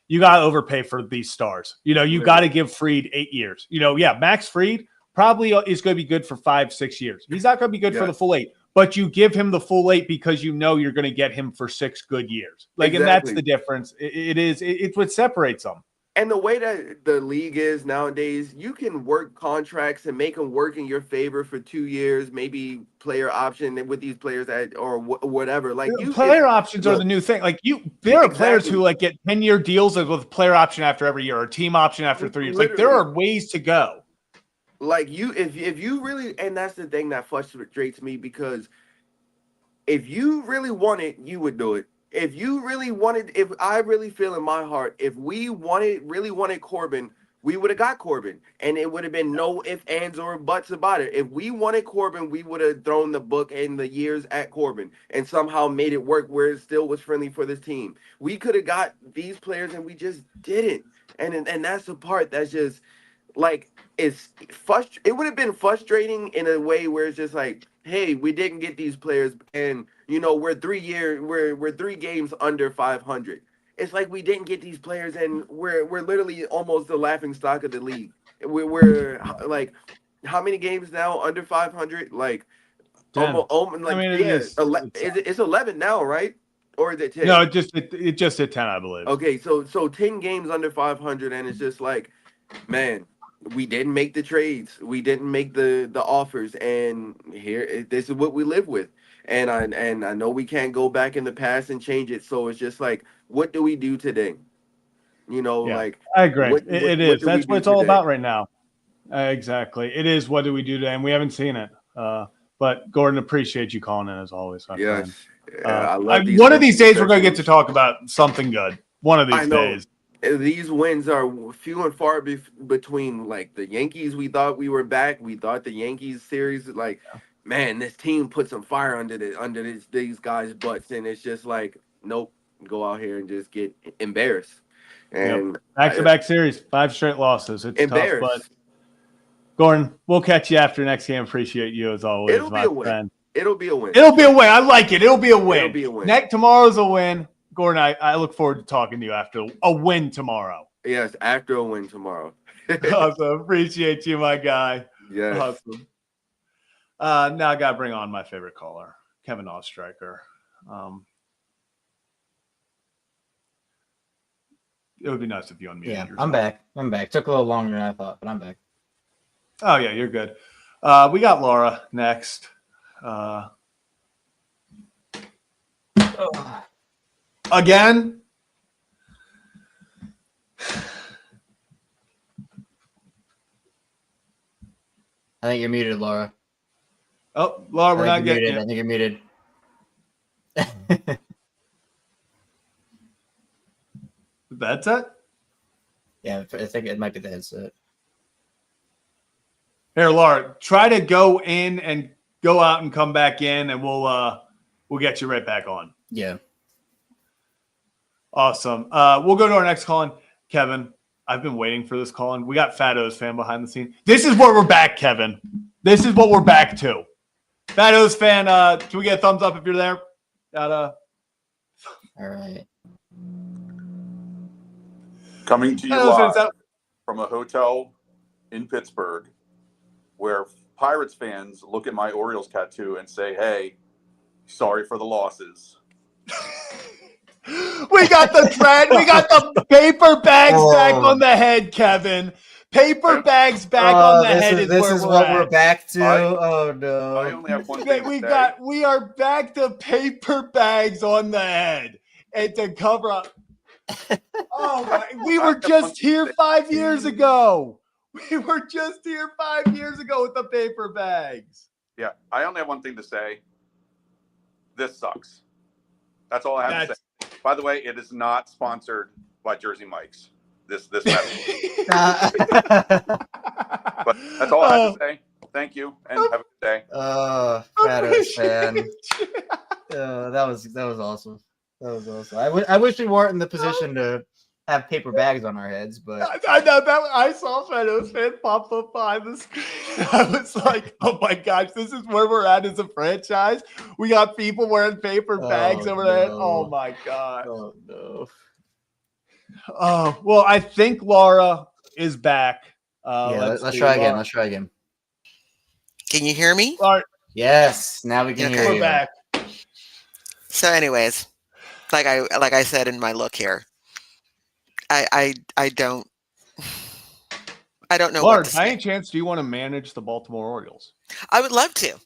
You got to overpay for these stars. You got to give Fried 8 years. Max Fried probably is going to be good for 5-6 years. He's not going to be good for the full 8, but you give him the full 8 because you're going to get him for 6 good years. Like, exactly. And that's the difference. It's what separates them. And the way that the league is nowadays, you can work contracts and make them work in your favor for 2 years, maybe player option with these players or whatever. Like, player options are the new thing. Like, there are players who like get 10-year deals with player option after every year or team option after 3 years. Literally. Like, there are ways to go. Like, if you really, and that's the thing that frustrates me, because if you really want it, you would do it. If I really feel in my heart, if we really wanted Corbin, we would have got Corbin. And it would have been no ifs, ands, or buts about it. If we wanted Corbin, we would have thrown the book and the years at Corbin and somehow made it work where it still was friendly for this team. We could have got these players and we just didn't. And that's the part that's just like, it would have been frustrating in a way where it's just like, hey, we didn't get these players, and we're 3 games under 500. It's like we didn't get these players, and we're literally almost the laughing stock of the league. We're like, how many games now under 500? Like, 10. Like, I mean, it's 11 now, right? Or is it 10? No, it just hit 10, I believe. Okay, so 10 games under 500, and it's just like, man, we didn't make the trades, we didn't make the offers, and here this is what we live with. And I know we can't go back in the past and change it. So it's just like, what do we do today? Yeah, Like I agree. what It what is. do we That's what do it's all today? about right now. Exactly. It is. What do we do today? And we haven't seen it. But Gordon, appreciate you calling in as always, my friend. Yes, I love these One of these days, we're going to get to sessions. talk about something good. One of I these know days. these wins are few and far between. Like the Yankees, we thought we were back. We thought the Yankees series, like, man, this team put some fire under these guys' butts, and it's just like, nope, go out here and just get embarrassed. And Back-to-back series, 5 straight losses. It's tough, but embarrassed. Gordon, we'll catch you after next game. Appreciate you as always, It'll be my a win. friend. It'll be a win. It'll be a win. I like it. It'll be a win. It'll be a win. Tomorrow's a win. Gordon, I look forward to talking to you after a win tomorrow. Yes, after a win tomorrow. Awesome. Appreciate you, my guy. Yes. Awesome. Now I got to bring on my favorite caller, Kevin Ostreicher. It would be nice if you unmuted Yeah, yourself. I'm back. Took a little longer than I thought, but I'm back. Oh, yeah, you're good. We got Laura next. Again? I think you're muted, Laura. Oh, Laura, we're not getting I think you're muted. That's it? Yeah, I think it might be the headset. Here, Laura, try to go in and go out and come back in, and we'll get you right back on. Yeah. Awesome. We'll go to our next call-in. Kevin, I've been waiting for this call-in. We got Fat O's fan behind the scene. This is where we're back, Kevin. This is what we're back to. Fat O's fan, can we get a thumbs up if you're there? All right. Coming to you live from a hotel in Pittsburgh where Pirates fans look at my Orioles tattoo and say, hey, sorry for the losses. We got the thread. We got the paper bags back on the head, Kevin. Paper bags back on the head is where we're back to. Oh no! I only have one thing to say. We are back to paper bags on the head and to cover up. Oh my! We were just here 5 years ago. We were just here 5 years ago with the paper bags. Yeah, I only have one thing to say. This sucks. That's all I have to say. By the way, it is not sponsored by Jersey Mike's. This message. But that's all I have to say. Thank you and have a good day. Fat O's fan. That was awesome. That was awesome. I wish we weren't in the position to have paper bags on our heads, but I know that I saw Fat O's fan pop up behind the screen. I was like, oh my gosh, this is where we're at as a franchise. We got people wearing paper bags over there. Oh my god. Oh no. Oh well, I think Laura is back. Let's try again. Let's try again. Can you hear me? Laura, yes, now we can hear you. We're back. So, anyways, like I said in my look here, I don't know. Laura, what to by say. any chance, do you want to manage the Baltimore Orioles? I would love to,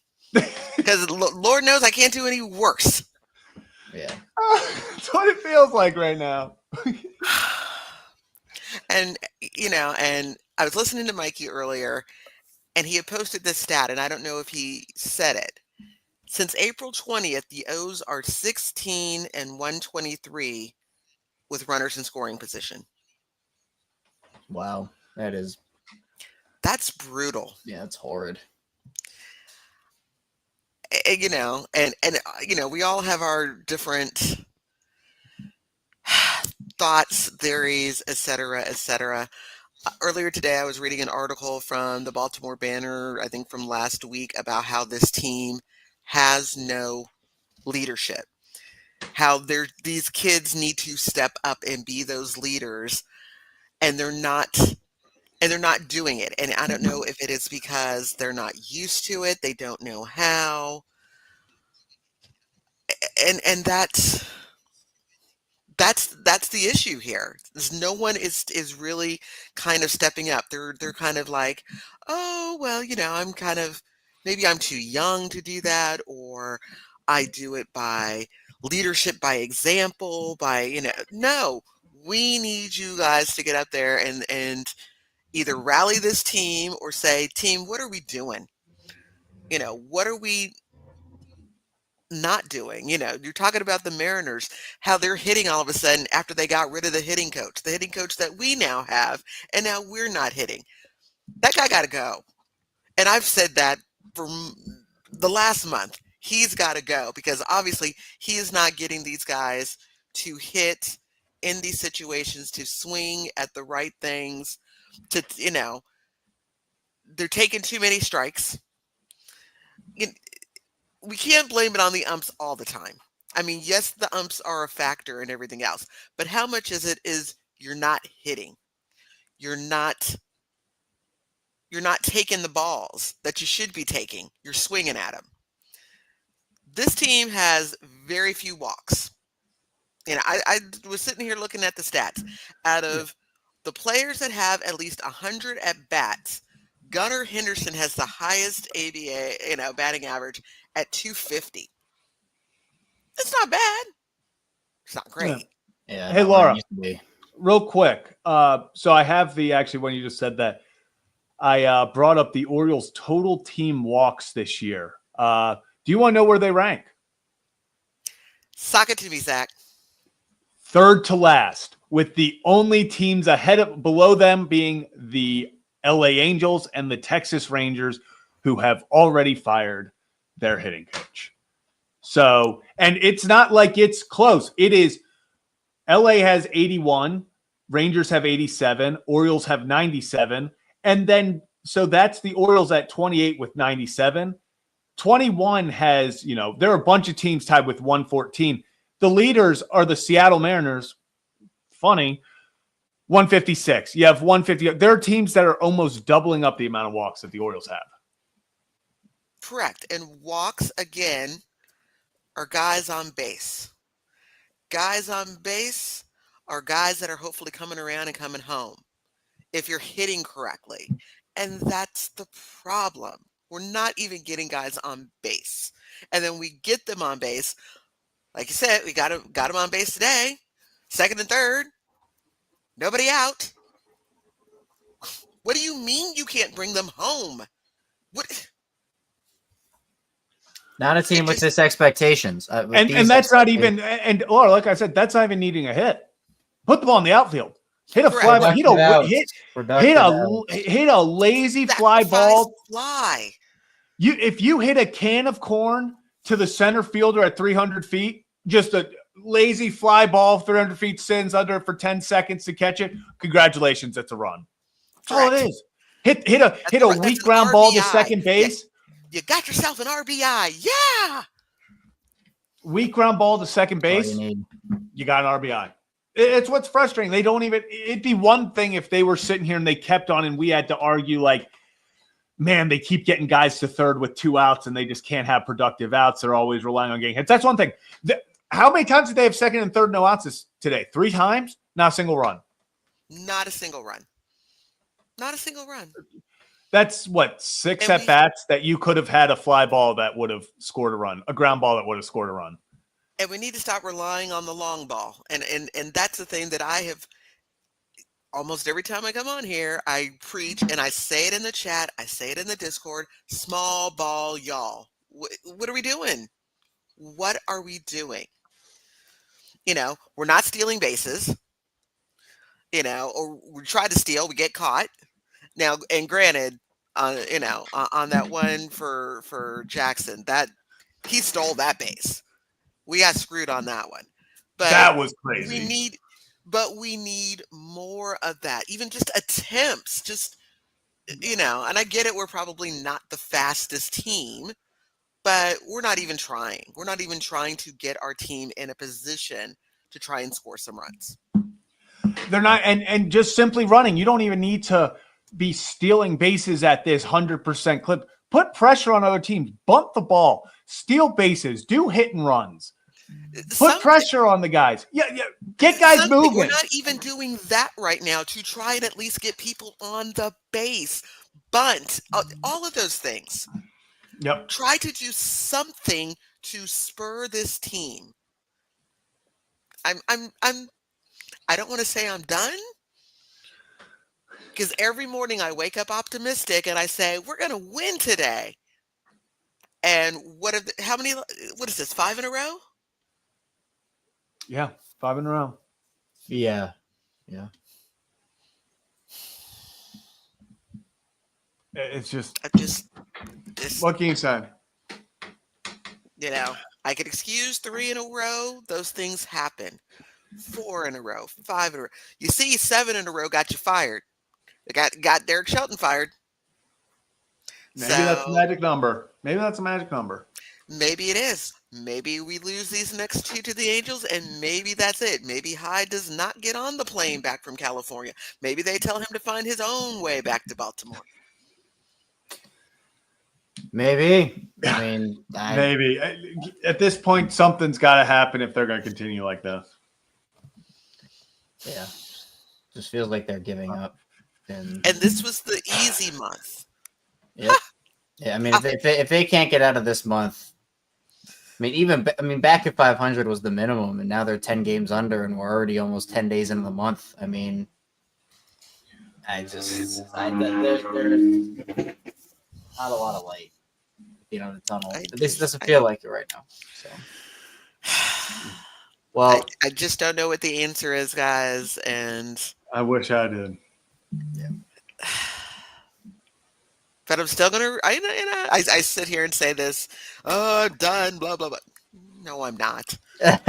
because Lord knows I can't do any worse. Yeah, that's what it feels like right now. And and I was listening to Mikey earlier, and he had posted this stat, and I don't know if he said it. Since April 20th, the O's are 16 and 123 with runners in scoring position. wow, that's brutal. Yeah, it's horrid. And we all have our different thoughts, theories, etc. Earlier today, I was reading an article from the Baltimore Banner, I think from last week, about how this team has no leadership. How these kids need to step up and be those leaders, and they're not doing it. And I don't know if it is because they're not used to it, they don't know how. And That's the issue here. No one is really kind of stepping up. They're kind of like, oh well, maybe I'm too young to do that, or I do it by leadership, by example, no, we need you guys to get up there and either rally this team or say, team, what are we doing? What are we not doing? You're talking about the Mariners, how they're hitting all of a sudden after they got rid of the hitting coach that we now have, and now we're not hitting. That guy got to go. And I've said that for the last month. He's got to go because obviously he is not getting these guys to hit in these situations, to swing at the right things, they're taking too many strikes. We can't blame it on the umps all the time. I mean, yes, the umps are a factor and everything else, but how much is you're not hitting? You're not taking the balls that you should be taking. You're swinging at them. This team has very few walks. I was sitting here looking at the stats. Out of the players that have at least 100 at bats, Gunnar Henderson has the highest ABA, batting average at 250. It's not bad. It's not great. Yeah. Hey, Laura, real quick. So I have actually, when you just said that, I brought up the Orioles total team walks this year. Do you want to know where they rank? Sock it to me, Zach. Third to last, with the only teams below them being the LA Angels and the Texas Rangers, who have already fired their hitting coach. So, and it's not like it's close. It is. LA has 81, Rangers have 87, Orioles have 97. And then, so that's the Orioles at 28 with 97. 21 has, there are a bunch of teams tied with 114. The leaders are the Seattle Mariners. Funny. 156. You have 150. There are teams that are almost doubling up the amount of walks that the Orioles have. Correct. And walks, again, are guys on base. Guys on base are guys that are hopefully coming around and coming home if you're hitting correctly. And that's the problem. We're not even getting guys on base. And then we get them on base. Like you said, we got them on base today. Second and third. Nobody out. What do you mean you can't bring them home? What? Not a team with this expectations. And that's not even, and Laura, like I said, that's not even needing a hit. Put the ball in the outfield. Hit a fly ball. Hit a lazy fly ball. Fly. If you hit a can of corn to the center fielder at 300 feet, just a lazy fly ball, 300 feet, sends under for 10 seconds to catch it. Congratulations, it's a run. That's all it is. Hit a weak ground ball to second base. You got yourself an RBI. Yeah. Weak ground ball to second base. You got an RBI. It's what's frustrating. They don't even. It'd be one thing if they were sitting here and they kept on, and we had to argue like, man, they keep getting guys to third with 2 outs, and they just can't have productive outs. They're always relying on getting hits. That's one thing. How many times did they have second and third no outs today? 3 times? Not a single run. Not a single run. Not a single run. That's what, 6 at bats that you could have had a fly ball that would have scored a run, a ground ball that would have scored a run. And we need to stop relying on the long ball. And that's the thing that I have almost every time I come on here, I preach and I say it in the chat. I say it in the Discord. Small ball, y'all. What are we doing? What are we doing? We're not stealing bases. Or we try to steal, we get caught. Now, and granted, on that one for Jackson, that he stole that base. We got screwed on that one. But that was crazy. We need more of that. Even just attempts, and I get it, we're probably not the fastest team, but we're not even trying. We're not even trying to get our team in a position to try and score some runs. They're not, and just simply running. You don't even need to be stealing bases at this 100% clip. Put pressure on other teams. Bunt the ball. Steal bases. Do hit and runs. Put pressure on the guys. Yeah. Get guys moving. We're not even doing that right now to try and at least get people on the base. Bunt, all of those things. Yep. Try to do something to spur this team. I don't want to say I'm done, because every morning I wake up optimistic and I say, we're going to win today. And what is this, 5 in a row? Yeah, 5 in a row. Yeah. It's just What can you say? I could excuse 3 in a row. Those things happen. 4 in a row, 5 in a row. You see, 7 in a row got you fired. It got Derek Shelton fired. Maybe that's a magic number. Maybe Maybe it is. Maybe we lose these next 2 to the Angels, and maybe that's it. Maybe Hyde does not get on the plane back from California. Maybe they tell him to find his own way back to Baltimore. Maybe. I mean, maybe. At this point, something's got to happen if they're going to continue like this. Yeah. Just feels like they're giving up. And this was the easy month. Yeah. Yeah. I mean, if they can't get out of this month, back at 500 was the minimum, and now they're 10 games under, and we're already almost 10 days into the month. I mean, there's not a lot of light, the tunnel. At least it doesn't feel like it right now. So, well, I just don't know what the answer is, guys, and I wish I did. Yeah. But I'm still gonna. I sit here and say this. Oh, I'm done. Blah blah blah. No, I'm not. I'm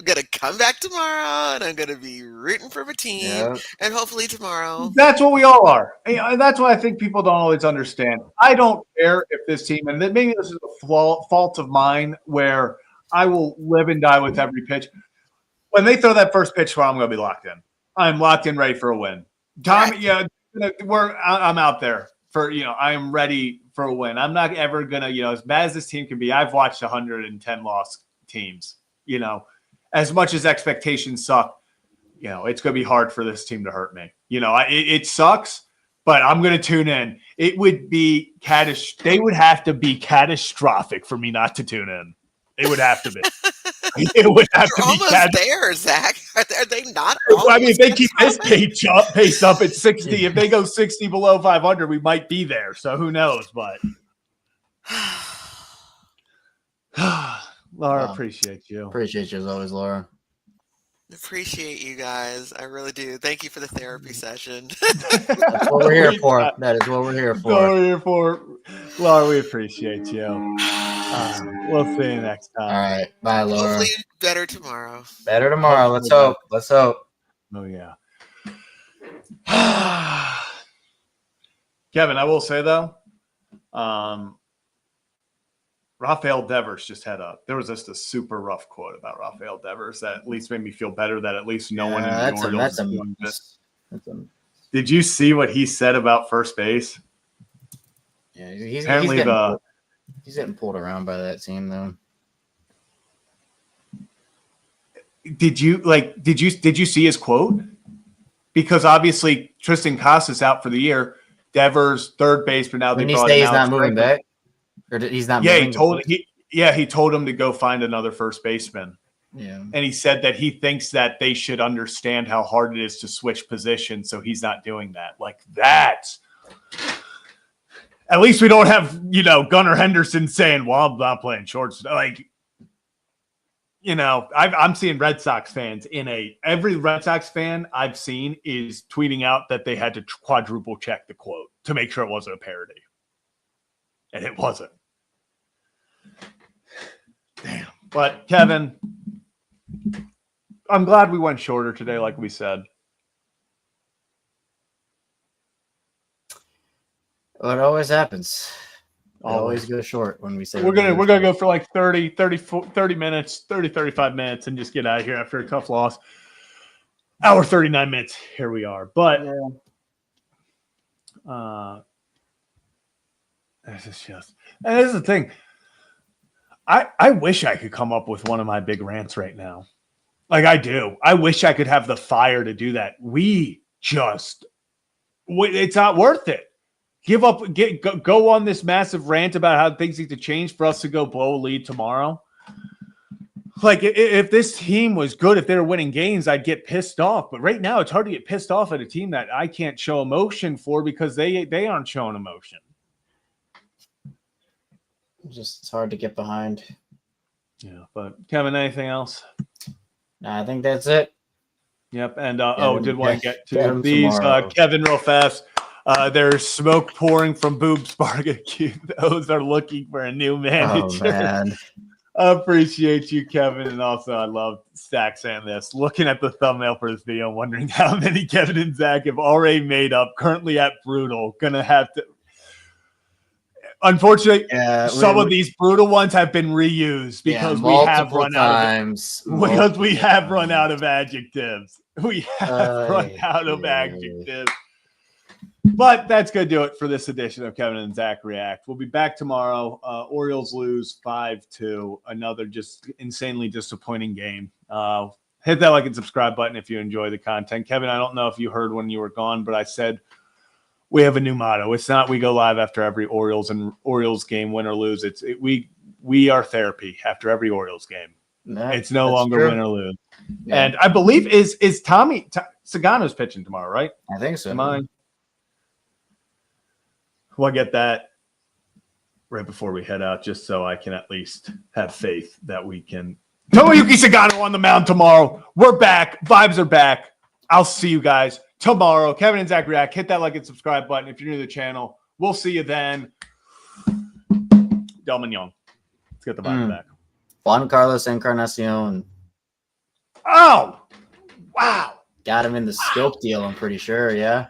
gonna come back tomorrow, and I'm gonna be rooting for my team, and hopefully tomorrow. That's what we all are. And that's what I think people don't always understand. I don't care if this team, and maybe this is a fault of mine, where I will live and die with every pitch. When they throw that first pitch, I'm going to be locked in. I'm locked in, ready for a win. Tommy, yeah. I'm out there for, I am ready for a win. I'm not ever going to, as bad as this team can be, I've watched 110 loss teams, as much as expectations suck, it's going to be hard for this team to hurt me. It sucks, but I'm going to tune in. It would be they would have to be catastrophic for me not to tune in. It would have to be. It would have to be almost there, Zach. Are they not? I mean, if they keep this pace up at 60, if they go 60 below 500, we might be there. So who knows? But Laura, appreciate you. Appreciate you as always, Laura. Appreciate you guys. I really do. Thank you for the therapy session. That's what we're here for. That is what we're here for. That's what we're here for. Laura, we appreciate you. We'll see you next time. All right. Bye, Laura. Hopefully better tomorrow. Better tomorrow. Let's hope. Let's hope. Oh, yeah. Kevin, I will say, though, Rafael Devers just there was just a super rough quote about Rafael Devers that at least made me feel better that at least no one in the Orioles is doing this. Did you see what he said about first base? Yeah, he's getting pulled around by that team, though. Did you see his quote? Because obviously Tristan Casas out for the year. Devers, third baseman. Now Didn't he say he's not moving back? Or he's not. Yeah, he told him to go find another first baseman. Yeah, and he said that he thinks that they should understand how hard it is to switch positions, so he's not doing that. Like that. At least we don't have Gunnar Henderson saying, "Well, I'm not playing shorts." Like, I'm seeing Red Sox fans every Red Sox fan I've seen is tweeting out that they had to quadruple check the quote to make sure it wasn't a parody. And it wasn't. Damn. But Kevin, I'm glad we went shorter today, like we said. Well, it always happens. Always go short when we say we're gonna go for like 30 minutes, 35 minutes and just get out of here after a tough loss. Hour 39 minutes. Here we are. But this is the thing. I wish I could come up with one of my big rants right now. Like I do. I wish I could have the fire to do that. It's not worth it. Give up, go on this massive rant about how things need to change for us to go blow a lead tomorrow. Like if this team was good, if they were winning games, I'd get pissed off. But right now, it's hard to get pissed off at a team that I can't show emotion for because they aren't showing emotion. Just it's hard to get behind. Yeah, but Kevin, anything else? No, I think that's it. Yep, and Kevin, want to get to Kevin these tomorrow. Kevin real fast. There's smoke pouring from Boob's Barbecue. Those are looking for a new manager. Oh man. I appreciate you, Kevin, and also I love Stack saying this. Looking at the thumbnail for this video, wondering how many Kevin and Zach have already made up. Currently at Brutal, gonna have to. Unfortunately, some of these brutal ones have been reused because we have run out of adjectives. We have run out of adjectives. But that's going to do it for this edition of Kevin and Zach React. We'll be back tomorrow. Orioles lose 5-2. Another just insanely disappointing game. Hit that like and subscribe button if you enjoy the content. Kevin, I don't know if you heard when you were gone, but I said we have a new motto. It's not we go live after every Orioles game, win or lose. We are therapy after every Orioles game. It's no longer true. Win or lose. Yeah. And I believe is Tommy Sagano's pitching tomorrow, right? I think so. We'll get that right before we head out, just so I can at least have faith that we can. Tomoyuki Sagano on the mound tomorrow. We're back. Vibes are back. I'll see you guys tomorrow. Kevin and Zach React. Hit that like and subscribe button if you're new to the channel. We'll see you then. Delman Young. Let's get the vibe back. Juan Carlos Encarnacion. Oh, wow. Got him in the Scope deal, I'm pretty sure, yeah.